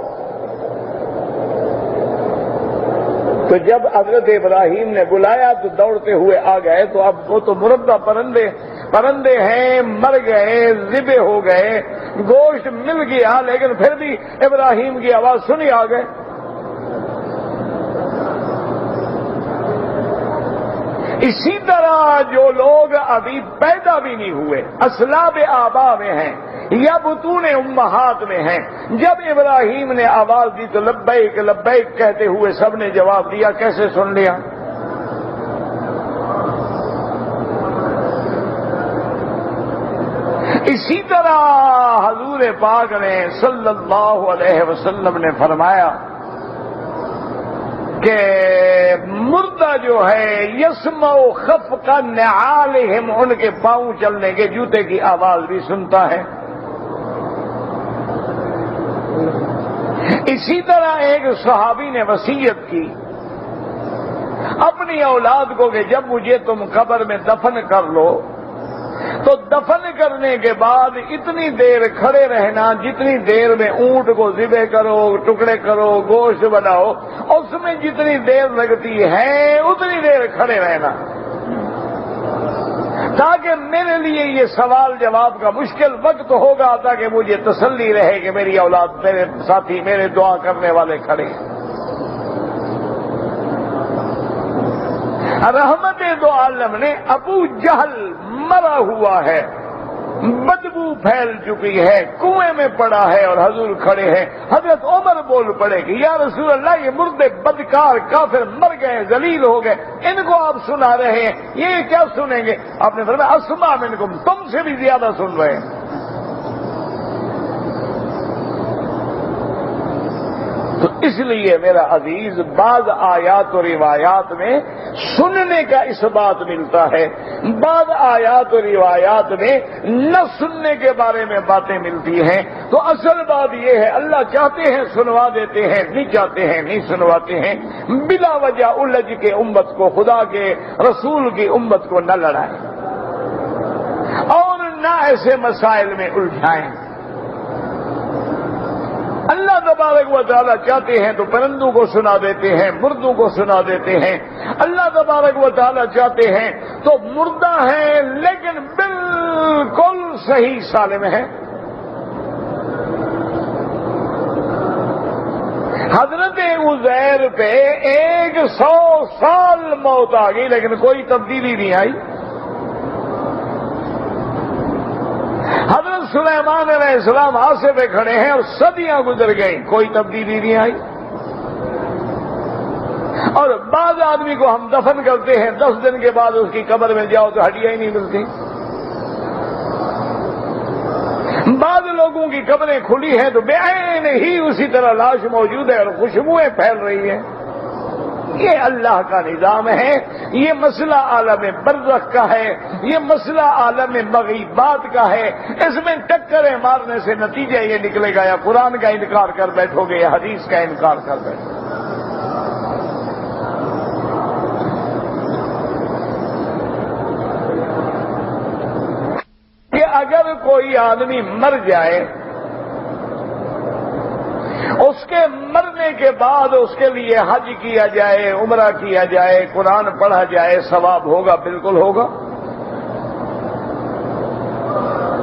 تو جب حضرت ابراہیم نے بلایا تو دوڑتے ہوئے آ گئے، تو اب وہ تو مردہ پرندے ہیں، مر گئے، ذبح ہو گئے، گوشت مل گیا، لیکن پھر بھی ابراہیم کی آواز سنی آ گئے۔ اسی طرح جو لوگ ابھی پیدا بھی نہیں ہوئے، اسلاب آبا میں ہیں یا بطون امہات میں ہیں، جب ابراہیم نے آواز دی تو لبیک لبیک کہتے ہوئے سب نے جواب دیا۔ کیسے سن لیا؟ اسی طرح حضور پاک نے صلی اللہ علیہ وسلم نے فرمایا کہ مردہ جو ہے یسمع خفق نعالہم، ان کے پاؤں چلنے کے، جوتے کی آواز بھی سنتا ہے۔ اسی طرح ایک صحابی نے وصیت کی اپنی اولاد کو کہ جب مجھے تم قبر میں دفن کر لو تو دفن کرنے کے بعد اتنی دیر کھڑے رہنا جتنی دیر میں اونٹ کو ذبح کرو، ٹکڑے کرو، گوشت بناؤ، اس میں جتنی دیر لگتی ہے اتنی دیر کھڑے رہنا، تاکہ میرے لیے یہ سوال جواب کا مشکل وقت ہوگا، تاکہ مجھے تسلی رہے کہ میری اولاد، میرے ساتھی، میرے دعا کرنے والے کھڑے ہیں۔ رحمت دو عالم نے ابو جہل مرا ہوا ہے، بدبو پھیل چکی ہے، کنویں میں پڑا ہے اور حضور کھڑے ہیں۔ حضرت عمر بول پڑے کہ یا رسول اللہ، یہ مردے بدکار کافر مر گئے، ذلیل ہو گئے، ان کو آپ سنا رہے ہیں، یہ کیا سنیں گے؟ آپ نے فرمایا اسمع منکم، تم سے بھی زیادہ سن رہے ہیں۔ تو اس لیے میرا عزیز، بعض آیات و روایات میں سننے کا اس بات ملتا ہے، بعض آیات و روایات میں نہ سننے کے بارے میں باتیں ملتی ہیں۔ تو اصل بات یہ ہے، اللہ چاہتے ہیں سنوا دیتے ہیں، نہیں چاہتے ہیں نہیں سنواتے ہیں۔ بلا وجہ الجھ کے امت کو، خدا کے رسول کی امت کو نہ لڑائیں اور نہ ایسے مسائل میں الجھائیں۔ اللہ تبارک و تعالیٰ چاہتے ہیں تو پرندوں کو سنا دیتے ہیں، مردوں کو سنا دیتے ہیں۔ اللہ تبارک و تعالیٰ چاہتے ہیں تو مردہ ہے لیکن بالکل صحیح سالم ہے۔ حضرت عزیر پہ 100 سال موت آ گئی لیکن کوئی تبدیلی نہیں آئی۔ حضرت سلیمان علیہ السلام عاصے پہ کھڑے ہیں اور صدیاں گزر گئیں، کوئی تبدیلی نہیں آئی۔ اور بعض آدمی کو ہم دفن کرتے ہیں، 10 دن کے بعد اس کی قبر میں جاؤ تو ہڈیاں ہی نہیں ملتی۔ بعض لوگوں کی قبریں کھلی ہیں تو بے عین ہی اسی طرح لاش موجود ہے اور خوشبوئیں پھیل رہی ہیں۔ یہ اللہ کا نظام ہے، یہ مسئلہ عالم برزخ کا ہے، یہ مسئلہ عالم مغیبات کا ہے۔ اس میں ٹکریں مارنے سے نتیجہ یہ نکلے گا، یا قرآن کا انکار کر بیٹھو گے یا حدیث کا انکار کر بیٹھو گے۔ کہ اگر کوئی آدمی مر جائے، اس کے مرنے کے بعد اس کے لیے حج کیا جائے، عمرہ کیا جائے، قرآن پڑھا جائے، ثواب ہوگا؟ بالکل ہوگا۔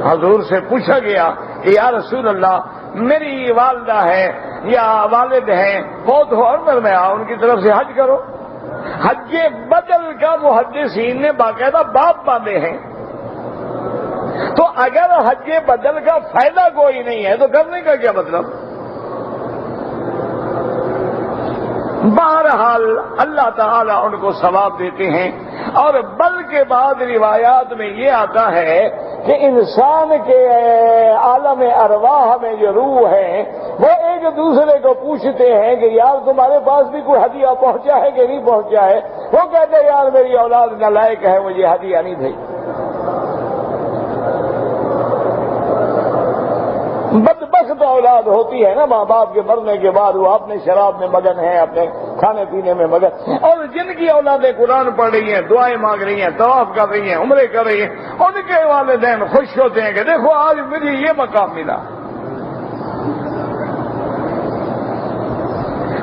حضور سے پوچھا گیا کہ یا رسول اللہ، میری والدہ ہے یا والد ہیں، فوت ہو، اور میں ان کی طرف سے حج کرو۔ حج بدل کا محدثین نے باقاعدہ باب باندھے ہیں، تو اگر حج بدل کا فائدہ کوئی نہیں ہے تو کرنے کا کیا مطلب؟ بہرحال اللہ تعالیٰ ان کو ثواب دیتے ہیں۔ اور بل کے بعد روایات میں یہ آتا ہے کہ انسان کے عالم ارواح میں جو روح ہے وہ ایک دوسرے کو پوچھتے ہیں کہ یار تمہارے پاس بھی کوئی ہدیہ پہنچا ہے کہ نہیں پہنچا ہے؟ وہ کہتے ہیں یار میری اولاد نالائق ہے، مجھے ہدیہ نہیں بھیجی۔ بدبخت اولاد ہوتی ہے نا ماں باپ کے مرنے کے بعد، وہ اپنے شراب میں مگن ہیں، اپنے کھانے پینے میں مگن، اور جن کی اولادیں قرآن پڑھ رہی ہیں، دعائیں مانگ رہی ہیں، طواف کر رہی ہیں، عمرے کر رہی ہیں، ان کے والدین خوش ہوتے ہیں کہ دیکھو آج مجھے یہ مقام ملا۔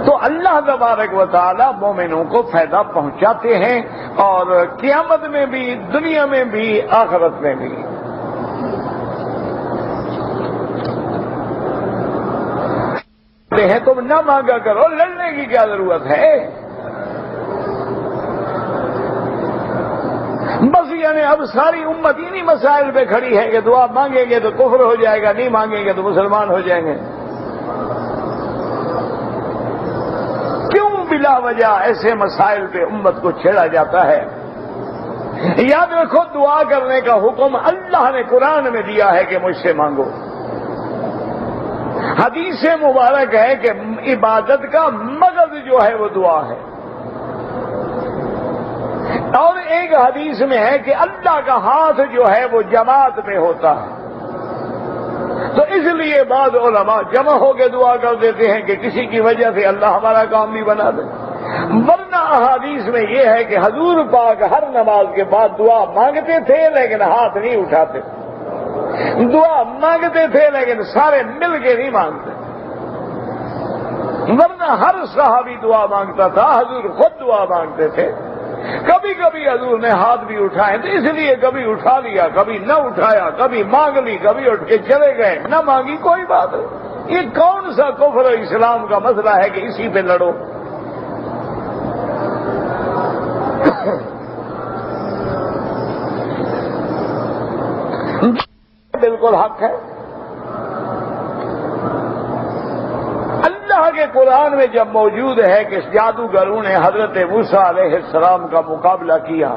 تو اللہ تبارک و تعالی مومنوں کو فائدہ پہنچاتے ہیں، اور قیامت میں بھی، دنیا میں بھی، آخرت میں بھی۔ ہیں تم نہ مانگا کرو، لڑنے کی کیا ضرورت ہے؟ بس یعنی اب ساری امت انہی مسائل پہ کھڑی ہے کہ دعا مانگیں گے تو کفر ہو جائے گا، نہیں مانگیں گے تو مسلمان ہو جائیں گے۔ کیوں بلا وجہ ایسے مسائل پہ امت کو چھیڑا جاتا ہے؟ یاد رکھو، دعا کرنے کا حکم اللہ نے قرآن میں دیا ہے کہ مجھ سے مانگو۔ حدیث مبارک ہے کہ عبادت کا مغز جو ہے وہ دعا ہے، اور ایک حدیث میں ہے کہ اللہ کا ہاتھ جو ہے وہ جماعت میں ہوتا ہے۔ تو اس لیے بعض علماء جمع ہو کے دعا کر دیتے ہیں کہ کسی کی وجہ سے اللہ ہمارا کام بھی بنا دے، ورنہ احادیث میں یہ ہے کہ حضور پاک ہر نماز کے بعد دعا مانگتے تھے لیکن ہاتھ نہیں اٹھاتے، دعا مانگتے تھے لیکن سارے مل کے نہیں مانگتے، ورنہ ہر صحابی دعا مانگتا تھا، حضور خود دعا مانگتے تھے۔ کبھی کبھی حضور نے ہاتھ بھی اٹھائے تو اس لیے کبھی اٹھا لیا، کبھی نہ اٹھایا، کبھی مانگ لی، کبھی اٹھ کے چلے گئے، نہ مانگی کوئی بات نہیں۔ یہ کون سا کفر و اسلام کا مسئلہ ہے کہ اسی پہ لڑو؟ بالکل حق ہے۔ اللہ کے قرآن میں جب موجود ہے کہ جادوگروں نے حضرت موسیٰ علیہ السلام کا مقابلہ کیا،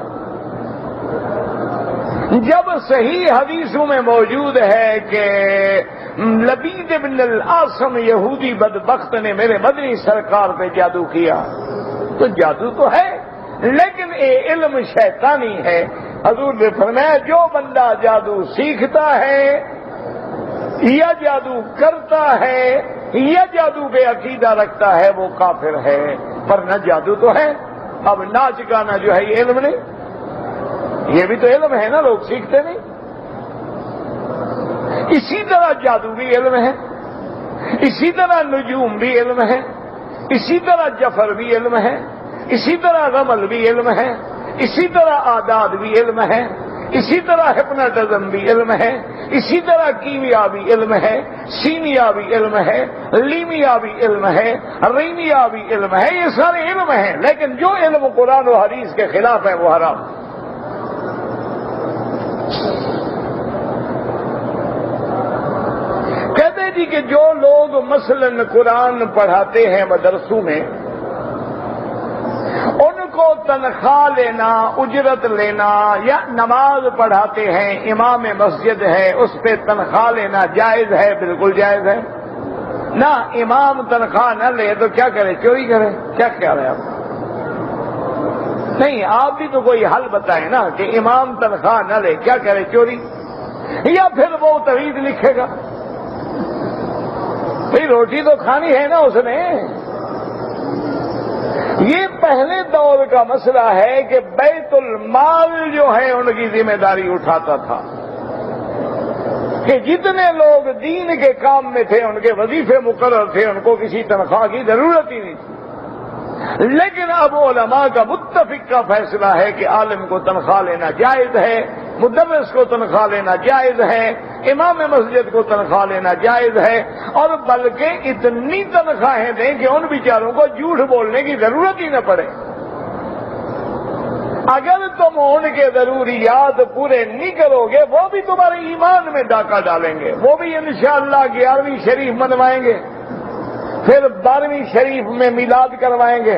جب صحیح حدیثوں میں موجود ہے کہ لبید بن العاصم یہودی بدبخت نے میرے مدنی سرکار پہ جادو کیا، تو جادو تو ہے لیکن یہ علم شیطانی ہے۔ حضور نے فرمایا جو بندہ جادو سیکھتا ہے یا جادو کرتا ہے یا جادو پہ عقیدہ رکھتا ہے وہ کافر ہے، ورنہ جادو تو ہے۔ اب ناچ گانا جو ہے یہ علم نہیں، یہ بھی تو علم ہے نا، لوگ سیکھتے نہیں۔ اسی طرح جادو بھی علم ہے، اسی طرح نجوم بھی علم ہے، اسی طرح جفر بھی علم ہے، اسی طرح رمل بھی علم ہے، اسی طرح اعداد بھی علم ہے، اسی طرح ہپناٹزم بھی علم ہے، اسی طرح کیمیا بھی علم ہے، سیمیا بھی علم ہے، لیمیا بھی علم ہے، ریمیا بھی علم ہے، یہ سارے علم ہیں، لیکن جو علم قرآن و حدیث کے خلاف ہے وہ حرام۔ کہتے جی کہ جو لوگ مثلاً قرآن پڑھاتے ہیں مدرسوں میں، ان کو تنخواہ لینا، اجرت لینا، یا نماز پڑھاتے ہیں، امام مسجد ہے اس پہ تنخواہ لینا جائز ہے؟ بالکل جائز ہے۔ نہ امام تنخواہ نہ لے تو کیا کرے؟ چوری کرے؟ کیا خیال ہے آپ؟ نہیں، آپ بھی تو کوئی حل بتائیں نا کہ امام تنخواہ نہ لے کیا کرے؟ چوری؟ یا پھر وہ توحید لکھے گا؟ بھئی روٹی تو کھانی ہے نا اس نے۔ یہ پہلے دور کا مسئلہ ہے کہ بیت المال جو ہے ان کی ذمہ داری اٹھاتا تھا کہ جتنے لوگ دین کے کام میں تھے ان کے وظیفے مقرر تھے، ان کو کسی تنخواہ کی ضرورت ہی نہیں تھی۔ لیکن اب علماء کا متفق کا فیصلہ ہے کہ عالم کو تنخواہ لینا جائز ہے، مدرس کو تنخواہ لینا جائز ہے، امام مسجد کو تنخواہ لینا جائز ہے، اور بلکہ اتنی تنخواہیں دیں کہ ان بیچاروں کو جھوٹ بولنے کی ضرورت ہی نہ پڑے۔ اگر تم ان کے ضروریات پورے نہیں کرو گے وہ بھی تمہارے ایمان میں ڈاکہ ڈالیں گے، وہ بھی انشاءاللہ 11ویں شریف منوائیں گے، پھر 12ویں شریف میں میلاد کروائیں گے،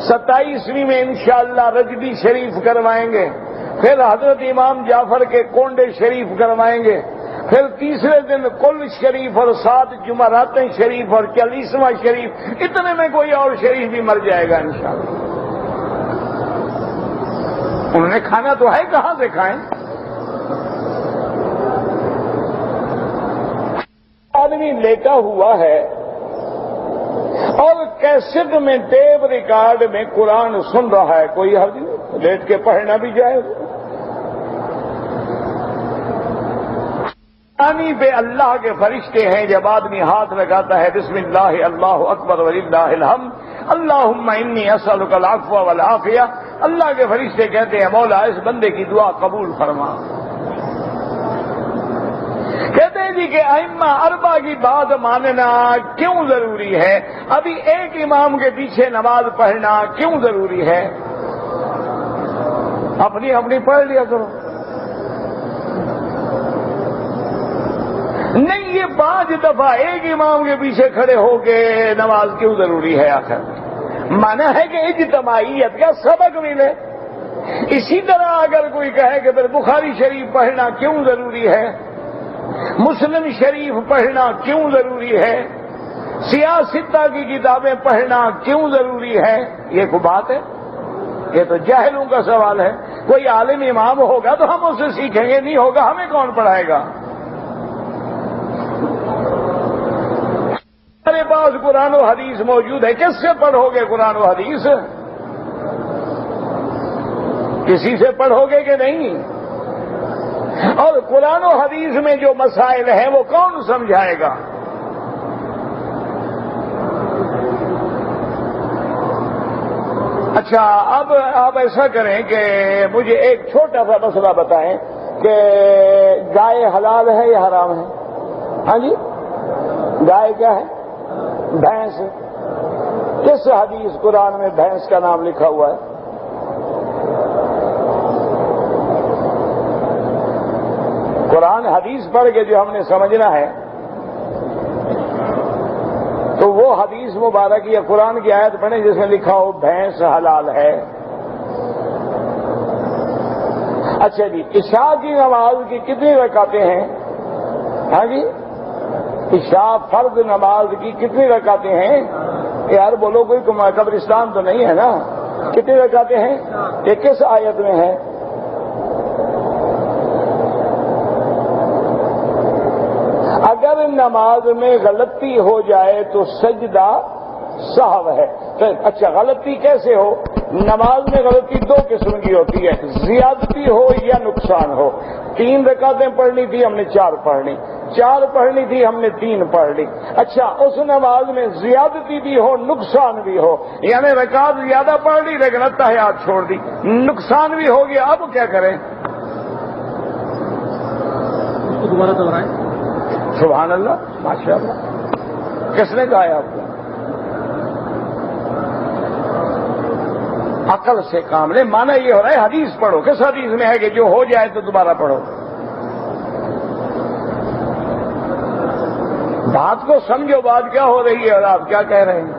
27ویں میں انشاءاللہ رجبی شریف کروائیں گے، پھر حضرت امام جعفر کے کونڈے شریف کروائیں گے، پھر تیسرے دن کل شریف اور 7 جمعراتیں شریف اور 40واں شریف، اتنے میں کوئی اور شریف بھی مر جائے گا انشاءاللہ۔ انہوں نے کھانا تو ہے، کہاں سے کھائیں؟ آدمی لیٹا ہوا ہے اور کیسٹ میں ٹیپ ریکارڈ میں قرآن سن رہا ہے، کوئی حرج نہیں، لیٹ کے پڑھنا بھی جائز۔ پانی پہ اللہ کے فرشتے ہیں، جب آدمی ہاتھ لگاتا ہے بسم اللہ اللہ اکبر وللہ الحمد اللہم انی اسألک العفو والعافیہ، اللہ کے فرشتے کہتے ہیں مولا اس بندے کی دعا قبول فرما۔ کہتے ہیں جی کہ ائمہ اربعہ کی بات ماننا کیوں ضروری ہے؟ ابھی ایک امام کے پیچھے نماز پڑھنا کیوں ضروری ہے؟ اپنی اپنی پڑھ لیا کرو۔ نہیں، یہ 5 دفعہ ایک امام کے پیچھے کھڑے ہو کے نماز کیوں ضروری ہے؟ آخر مانا ہے کہ اجتماعیت کا سبق ملے۔ اسی طرح اگر کوئی کہے کہ پھر بخاری شریف پڑھنا کیوں ضروری ہے، مسلم شریف پڑھنا کیوں ضروری ہے، سیاستہ کی کتابیں پڑھنا کیوں ضروری ہے، یہ کوئی بات ہے؟ یہ تو جاہلوں کا سوال ہے۔ کوئی عالم امام ہوگا تو ہم اس سے سیکھیں گے، نہیں ہوگا ہمیں کون پڑھائے گا؟ ہمارے پاس قرآن و حدیث موجود ہے، کس سے پڑھو گے قرآن و حدیث؟ کسی سے پڑھو گے کہ نہیں؟ اور قرآن و حدیث میں جو مسائل ہیں وہ کون سمجھائے گا؟ اچھا، اب آپ ایسا کریں کہ مجھے ایک چھوٹا سا مسئلہ بتائیں کہ گائے حلال ہے یا حرام ہے؟ ہاں جی، گائے کیا ہے؟ بھینس۔ کس حدیث قرآن میں بھینس کا نام لکھا ہوا ہے؟ قرآن حدیث پڑھ کے جو ہم نے سمجھنا ہے تو وہ حدیث مبارک یا قرآن کی آیت پڑھیں جس میں لکھا ہو بھینس حلال ہے۔ اچھا جی، عشاء کی نماز کی کتنی رکعتیں ہیں؟ ہاں جی، عشاء فرض نماز کی کتنی رکعتیں ہیں؟ یار بولو، کوئی قبرستان تو نہیں ہے نا؟ کتنی رکعتیں ہیں؟ یہ کس آیت میں ہے؟ اگر نماز میں غلطی ہو جائے تو سجدہ سہو ہے۔ اچھا، غلطی کیسے ہو؟ نماز میں غلطی دو قسم کی ہوتی ہے، زیادتی ہو یا نقصان ہو۔ 3 رکعتیں پڑھنی تھی ہم نے 4 پڑھ لی، 4 پڑھنی تھی ہم نے 3 پڑھ لی۔ اچھا، اس نماز میں زیادتی بھی ہو نقصان بھی ہو، یعنی رکعت زیادہ پڑھ لی لیکن اتحیات چھوڑ دی، نقصان بھی ہو گیا، اب کیا کریں؟ اس کو دوبارہ دہرائیں۔ سبحان اللہ، ماشاء اللہ۔ کس نے کہا ہے آپ کو؟ عقل سے کام لے، مانا یہ ہو رہا ہے حدیث پڑھو۔ کس حدیث میں ہے کہ جو ہو جائے تو دوبارہ پڑھو؟ بات کو سمجھو، بات کیا ہو رہی ہے اور آپ کیا کہہ رہے ہیں؟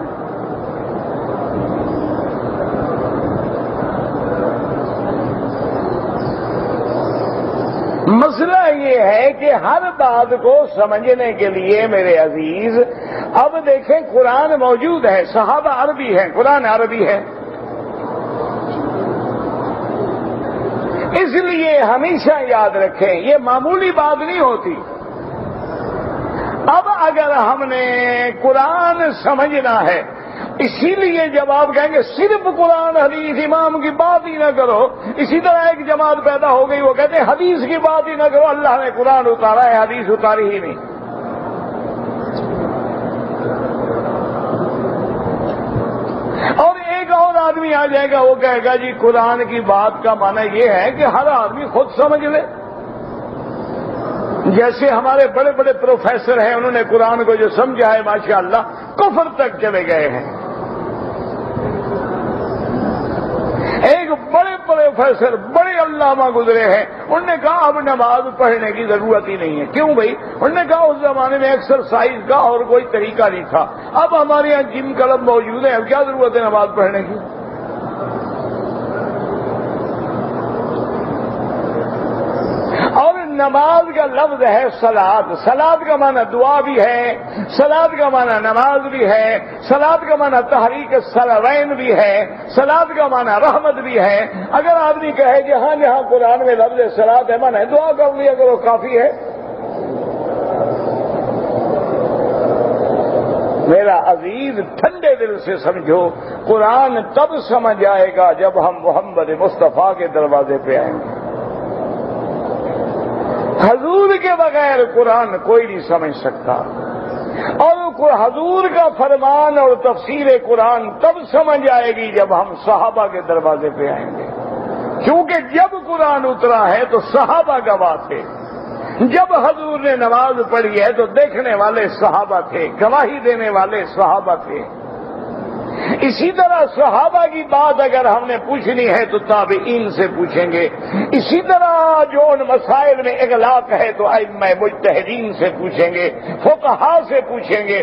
مسئلہ یہ ہے کہ ہر بات کو سمجھنے کے لیے میرے عزیز، اب دیکھیں قرآن موجود ہے، صحابہ عربی ہیں، قرآن عربی ہے، اس لیے ہمیشہ یاد رکھیں یہ معمولی بات نہیں ہوتی۔ اب اگر ہم نے قرآن سمجھنا ہے، اسی لیے جب آپ کہیں گے صرف قرآن حدیث امام کی بات ہی نہ کرو، اسی طرح ایک جماعت پیدا ہو گئی، وہ کہتے ہیں حدیث کی بات ہی نہ کرو، اللہ نے قرآن اتارا ہے، حدیث اتاری ہی نہیں۔ اور ایک اور آدمی آ جائے گا، وہ کہے گا جی قرآن کی بات کا معنی یہ ہے کہ ہر آدمی خود سمجھ لے۔ جیسے ہمارے بڑے بڑے پروفیسر ہیں، انہوں نے قرآن کو جو سمجھا ہے ماشاءاللہ کفر تک چلے گئے ہیں۔ ایک بڑے پروفیسر، بڑے علامہ گزرے ہیں، انہوں نے کہا اب نماز پڑھنے کی ضرورت ہی نہیں ہے۔ کیوں بھائی؟ انہوں نے کہا اس زمانے میں ایکسرسائز کا اور کوئی طریقہ نہیں تھا، اب ہمارے یہاں جم کلب موجود ہے، اب کیا ضرورت ہے نماز پڑھنے کی؟ اور نماز کا لفظ ہے صلاۃ، صلاۃ کا معنی دعا بھی ہے، صلاۃ کا معنی نماز بھی ہے، صلاۃ کا معنی تحریک الصلوین بھی ہے، صلاۃ کا معنی رحمت بھی ہے۔ اگر آدمی کہے کہ ہاں جہاں قرآن میں لفظ صلاۃ ہے معنی دعا کر لیا کرو کافی ہے، میرا عزیز ٹھنڈے دل سے سمجھو، قرآن تب سمجھ آئے گا جب ہم محمد مصطفیٰ کے دروازے پہ آئیں گے۔ حضور کے بغیر قرآن کوئی نہیں سمجھ سکتا، اور حضور کا فرمان اور تفسیر قرآن تب سمجھ آئے گی جب ہم صحابہ کے دروازے پہ آئیں گے، کیونکہ جب قرآن اترا ہے تو صحابہ گواہ تھے، جب حضور نے نماز پڑھی ہے تو دیکھنے والے صحابہ تھے، گواہی دینے والے صحابہ تھے۔ اسی طرح صحابہ کی بات اگر ہم نے پوچھنی ہے تو تابعین سے پوچھیں گے، اسی طرح جو ان مسائل میں اغلاق ہے تو ائمہ مجتہدین سے پوچھیں گے، فقہاء سے پوچھیں گے۔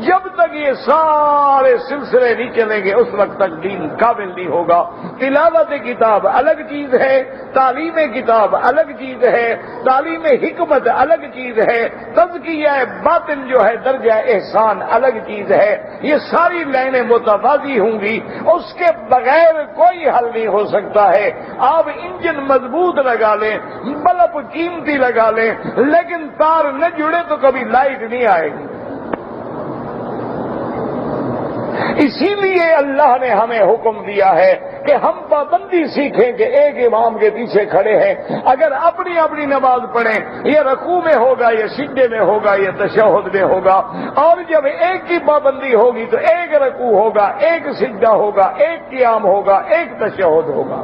جب تک یہ سارے سلسلے نہیں چلیں گے اس وقت تک دین قابل نہیں ہوگا۔ تلاوت کتاب الگ چیز ہے، تعلیم کتاب الگ چیز ہے، تعلیم حکمت الگ چیز ہے، تزکیہ باطن جو ہے درجہ احسان الگ چیز ہے۔ یہ ساری لائنیں متوازی ہوں گی، اس کے بغیر کوئی حل نہیں ہو سکتا ہے۔ آپ انجن مضبوط لگا لیں، بلب قیمتی لگا لیں، لیکن تار نہ جڑے تو کبھی لائٹ نہیں آئے گی۔ اسی لیے اللہ نے ہمیں حکم دیا ہے کہ ہم پابندی سیکھیں کہ ایک امام کے پیچھے کھڑے ہیں، اگر اپنی اپنی نماز پڑھیں، یہ رکوع میں ہوگا، یہ سجدے میں ہوگا، یہ تشہد میں ہوگا، اور جب ایک کی پابندی ہوگی تو ایک رکوع ہوگا، ایک سجدہ ہوگا، ایک قیام ہوگا، ایک تشہد ہوگا۔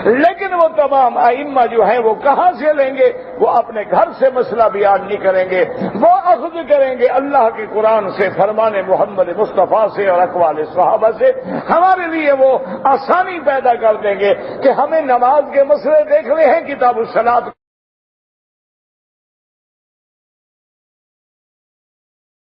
لیکن وہ تمام ائمہ جو ہیں وہ کہاں سے لیں گے؟ وہ اپنے گھر سے مسئلہ بیان نہیں کریں گے، وہ اخذ کریں گے اللہ کے قرآن سے، فرمان محمد مصطفیٰ سے اور اقوال صحابہ سے۔ ہمارے لیے وہ آسانی پیدا کر دیں گے کہ ہمیں نماز کے مسئلے دیکھنے ہیں، کتاب الصلاۃ